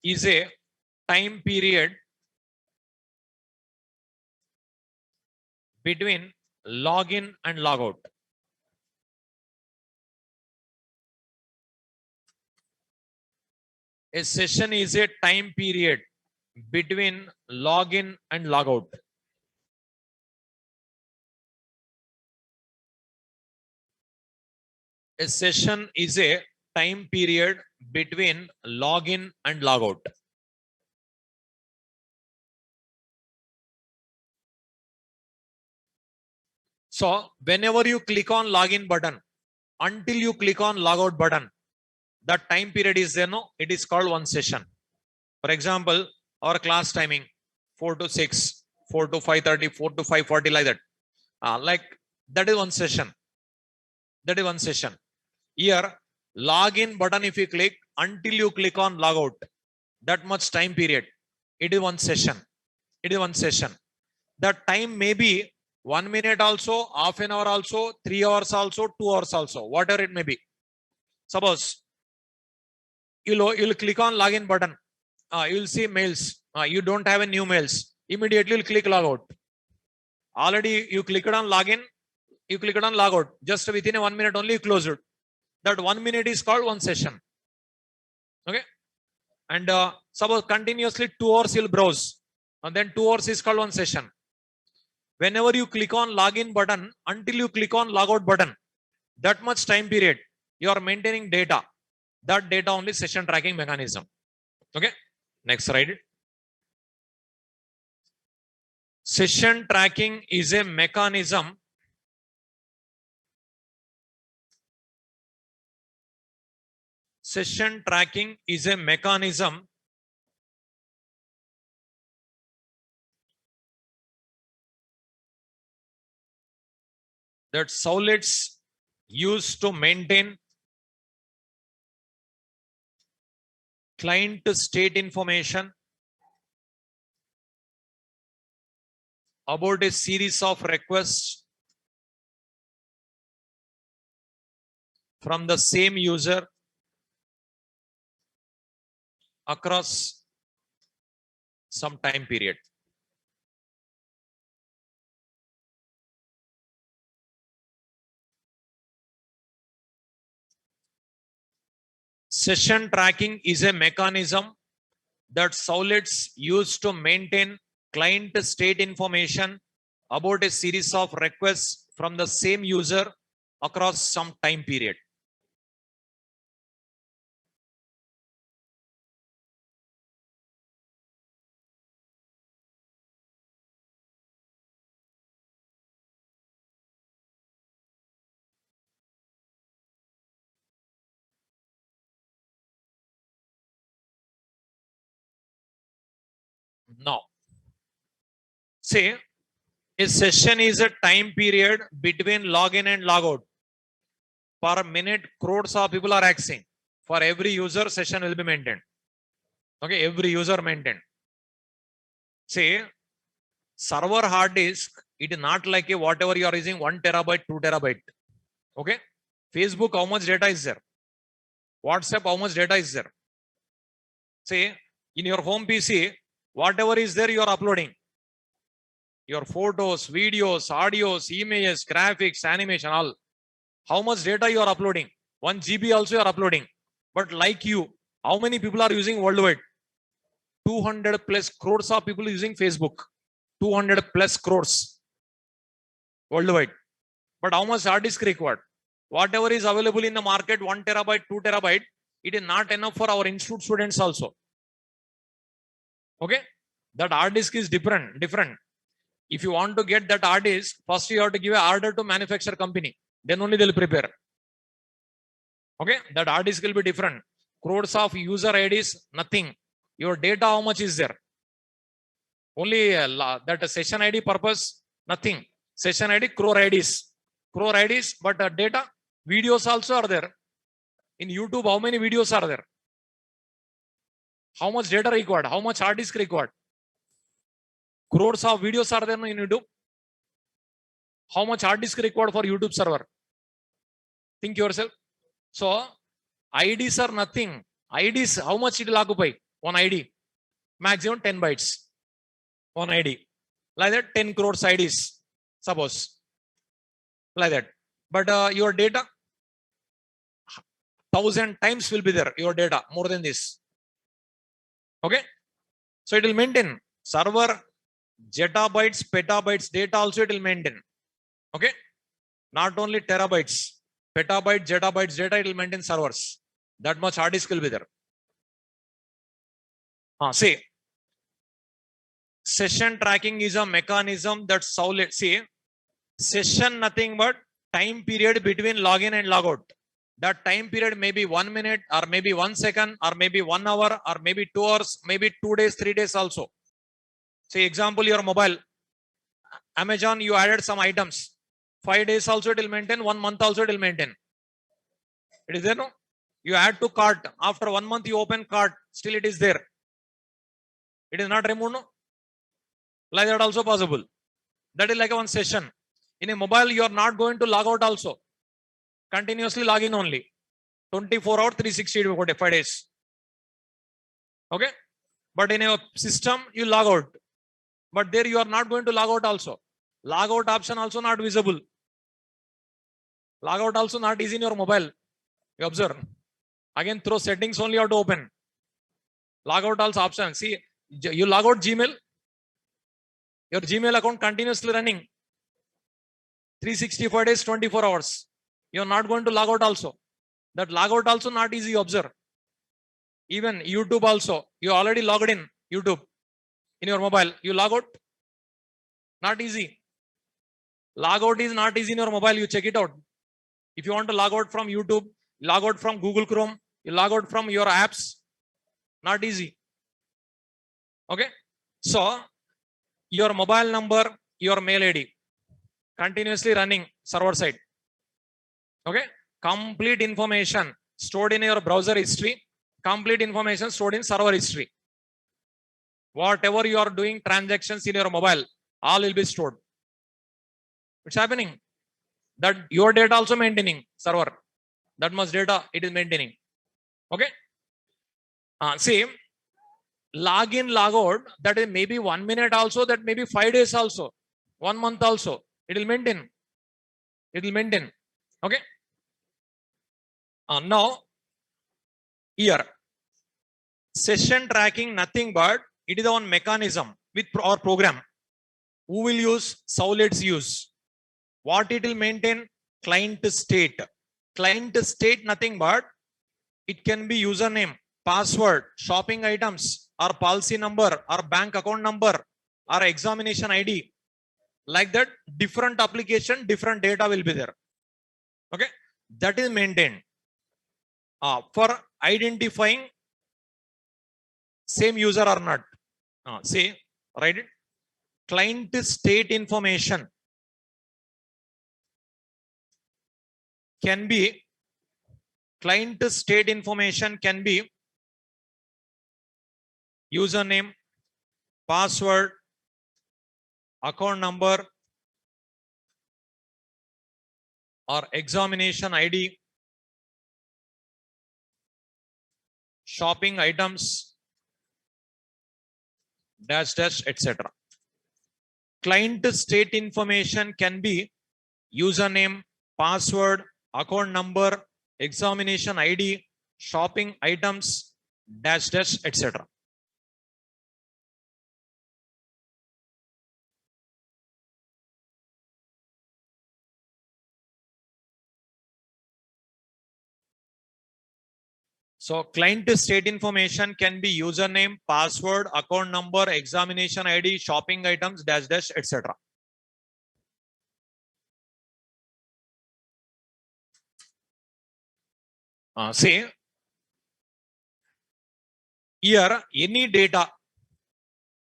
is a time period between login and logout. A session is a time period between login and logout. A session is a time period between login and logout. So whenever you click on login button, until you click on logout button, that time period is there, no? It is called one session. For example, our class timing 4 to 6, 4 to 5:30, 4 to 5:40, like that. Like that is one session. That is one session. Here, login button, if you click, until you click on logout, that much time period, it is one session. It is one session. That time may be 1 minute also, half an hour also, 3 hours also, 2 hours also, whatever it may be. Suppose you'll click on login button, you'll see mails. You don't have a new mails. Immediately you'll click logout. Already you clicked on login, you clicked on logout. Just within a 1 minute only you close it. That 1 minute is called one session. Okay. And suppose continuously 2 hours you'll browse. And then 2 hours is called one session. Whenever you click on login button, until you click on logout button, that much time period, you are maintaining data. That data only session tracking mechanism. Okay. Next, write it. Session tracking is a mechanism Session tracking is a mechanism that Servlets use to maintain client state information about a series of requests from the same user across some time period. Session tracking is a mechanism that Servlets use to maintain client state information about a series of requests from the same user across some time period. Now, say a session is a time period between login and logout. Per minute, crores of people are accessing. For every user, session will be maintained. Okay, every user maintained. Say, server hard disk, it is not like a whatever you are using 1 terabyte, 2 terabyte. Okay, Facebook, how much data is there? WhatsApp, how much data is there? Say, in your home PC, whatever is there, you are uploading. Your photos, videos, audios, images, graphics, animation, all. How much data you are uploading? 1 GB also you are uploading. But like you, how many people are using worldwide? 200 plus crores of people using Facebook. 200 plus crores worldwide. But how much hard disk required? Whatever is available in the market, 1 terabyte, 2 terabyte, it is not enough for our institute students also. Okay? That hard disk is different. If you want to get that hard disk, first you have to give an order to manufacturer company. Then only they'll prepare. Okay? That hard disk will be different. Crores of user IDs, nothing. Your data, how much is there? Only that session ID purpose, nothing. Session ID, crore IDs. Crore IDs, but data, videos also are there. In YouTube, how many videos are there? How much data required? How much hard disk required? Crores of videos are there in YouTube. How much hard disk required for YouTube server? Think yourself. So, IDs are nothing. IDs, how much it will occupy? One ID. Maximum 10 bytes. One ID. Like that, 10 crores IDs. Suppose. Like that. But your data, 1,000 times will be there. Your data, more than this. Okay. So, it will maintain. Server, zettabytes, petabytes, data also it will maintain. Okay. Not only terabytes. Petabyte, zettabytes, data it will maintain servers. That much hard disk will be there. See, session tracking is a mechanism that Servlet. See, session nothing but time period between login and logout. That time period may be 1 minute or maybe 1 second or maybe 1 hour or maybe 2 hours, maybe 2 days, 3 days also. See, example, your mobile. Amazon, you added some items. 5 days also it will maintain, 1 month also it will maintain. It is there, no? You add to cart. After 1 month, you open cart. Still it is there. It is not removed, no? Like that also possible. That is like a one session. In a mobile, you are not going to log out also. Continuously log in only. 24 hours, 365 days. Okay? But in a system, you log out. But there you are not going to log out also. Log out option also not visible. Log out also not easy in your mobile. You observe. Again, through settings only you have to open. Log out also option. See, you log out Gmail. Your Gmail account continuously running. 365 days, 24 hours. You are not going to log out also. That log out also not easy, you observe. Even YouTube also. You already logged in YouTube. In your mobile. You log out. Not easy. Log out is not easy in your mobile. You check it out. If you want to log out from YouTube, log out from Google Chrome, you log out from your apps. Not easy. Okay. So, your mobile number, your mail ID. Continuously running server side. Okay. Complete information stored in your browser history. Complete information stored in server history. Whatever you are doing transactions in your mobile, all will be stored. It's happening. That your data also maintaining server. That much data it is maintaining. Okay. See, log in, log out, that is maybe 1 minute also, that maybe 5 days also, 1 month also, it will maintain. It will maintain. Okay. Now, here, session tracking, nothing but it is one mechanism with our program. Who will use? Servlet's use. What it will maintain? Client state. Client state, nothing but it can be username, password, shopping items, or policy number, or bank account number, or examination ID. Like that, different application, different data will be there. Okay, that is maintained. For identifying same user or not. See, write it. Client state information can be, client state information can be username, password, account number, or examination ID, shopping items, dash dash, etc. Client state information can be username, password, account number, examination ID, shopping items, dash dash, etc. So client state information can be username, password, account number, examination ID, shopping items, dash dash, etc. See, here any data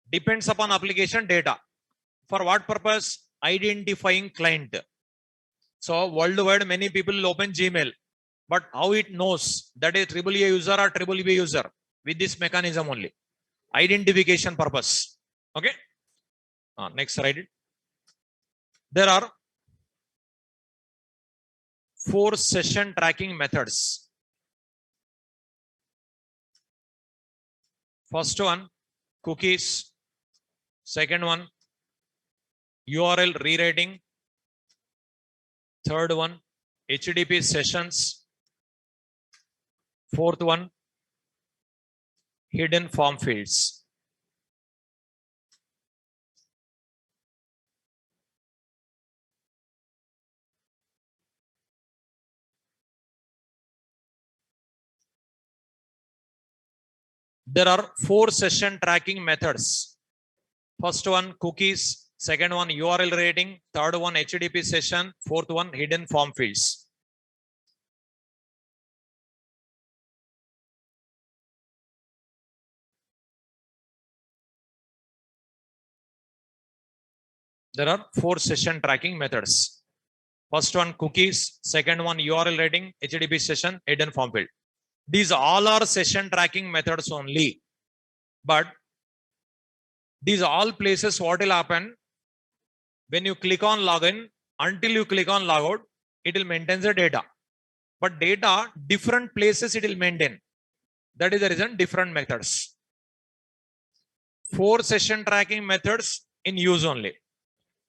depends upon application data. For what purpose? Identifying client. So worldwide many people will open Gmail, but how it knows that is triple A user or triple B user? With this mechanism only. Identification purpose. Okay. Next, write it. There are 4 session tracking methods. First one, cookies. Second one, URL rewriting. Third one, HTTP sessions. Fourth one, hidden form fields. There are 4 session tracking methods. First one, cookies. Second one, URL rating. Third one, HTTP session. Fourth one, hidden form fields. There are 4 session tracking methods. First one, cookies. Second one, URL rating, HTTP session, hidden form field. These all are session tracking methods only. But these all places, what will happen? When you click on login, until you click on logout, it will maintain the data. But data, different places it will maintain. That is the reason different methods. 4 session tracking methods in use only.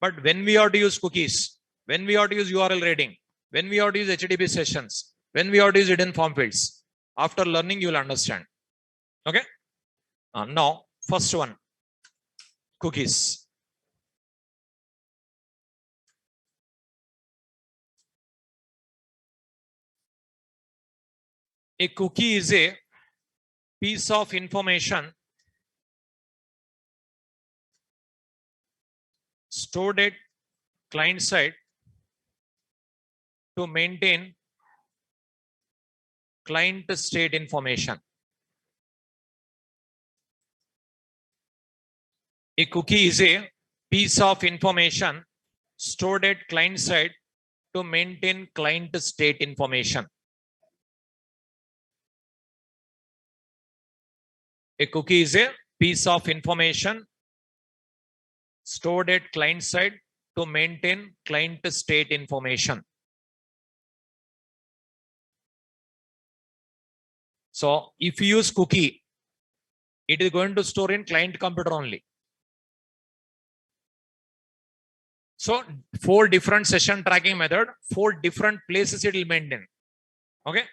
But when we have to use cookies, when we have to use URL rating, when we have to use HTTP sessions, when we have to use hidden form fields, after learning, you will understand. Okay. Now, first one, cookies. A cookie is a piece of information stored at client side to maintain client state information. A cookie is a piece of information stored at client side to maintain client state information. A cookie is a piece of information stored at client side to maintain client state information. So if you use cookie, It is going to store in client computer only. So 4 different session tracking method, 4 different places it will maintain. Okay.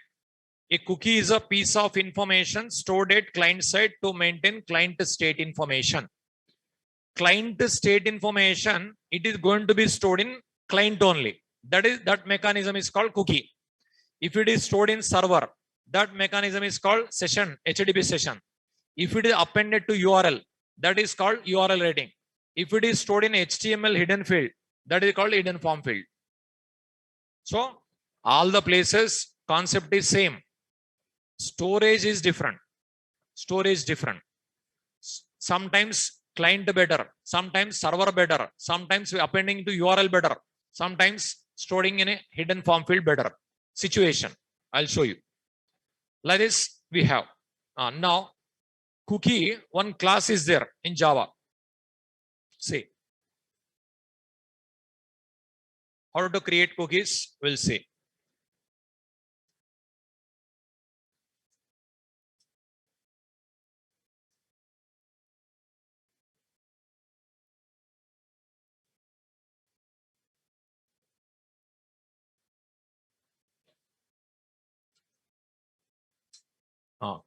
A cookie is a piece of information stored at client side to maintain client state information. Client state information, it is going to be stored in client only. That mechanism is called cookie. If it is stored in server, that mechanism is called session, HTTP session. If it is appended to URL, that is called URL rating. If it is stored in HTML hidden field, that is called hidden form field. So all the places concept is same. Storage is different. Storage different. Sometimes client better, sometimes server better, sometimes appending to URL better, sometimes storing in a hidden form field better. Situation. I'll show you. Like this, we have. Now, cookie, one class is there in Java. See. How to create cookies, we'll see.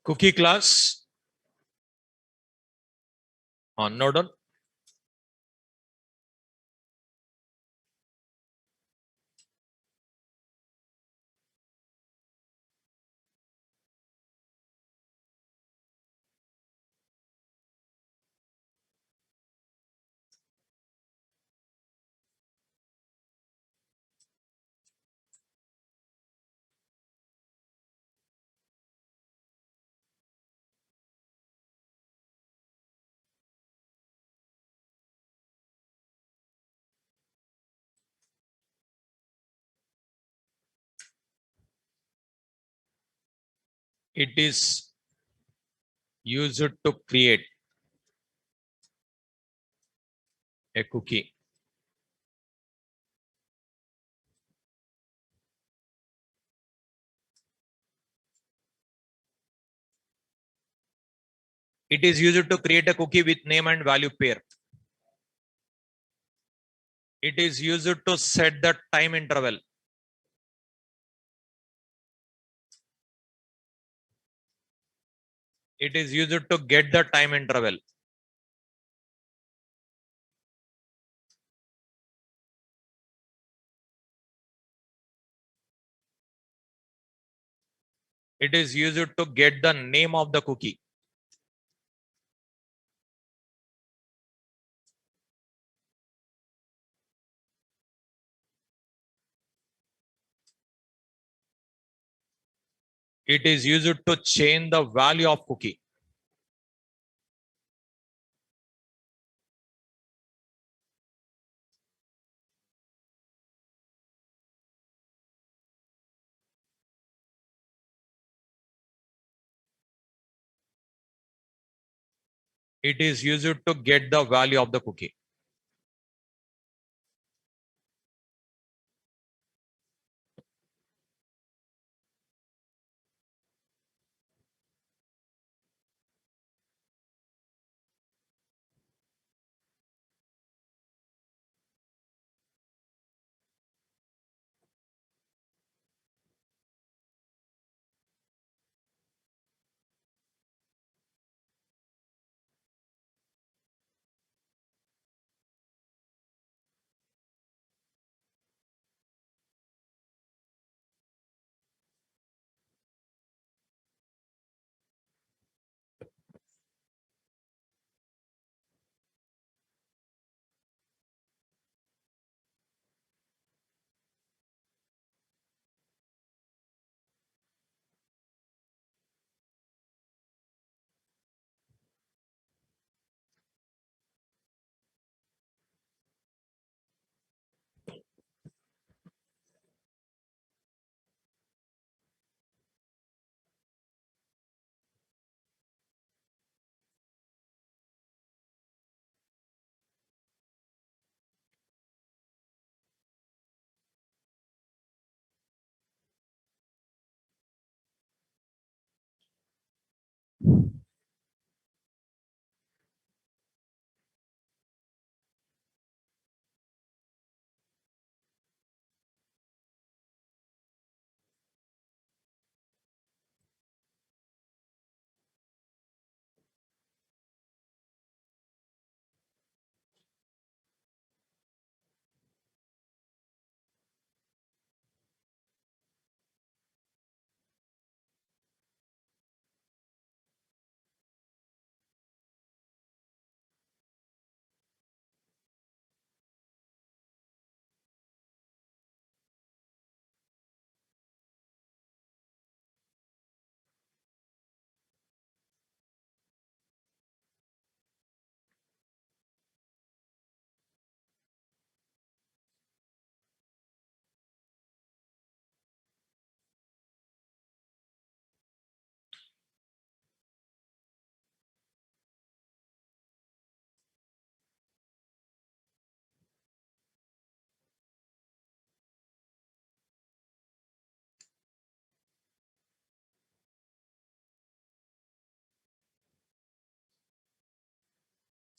Cookie class. Node. It is used to create a cookie. It is used to create a cookie with name and value pair. It is used to set the time interval. It is used to get the time interval. It is used to get the name of the cookie. It is used to change the value of cookie. It is used to get the value of the cookie.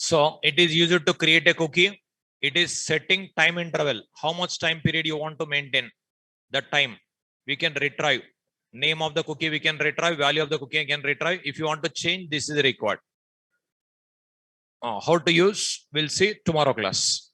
So it is used to create a cookie. It is setting time interval. How much time period you want to maintain? That time we can retrieve. Name of the cookie we can retrieve. Value of the cookie we can retrieve. If you want to change, this is required. How to use? We'll see tomorrow class.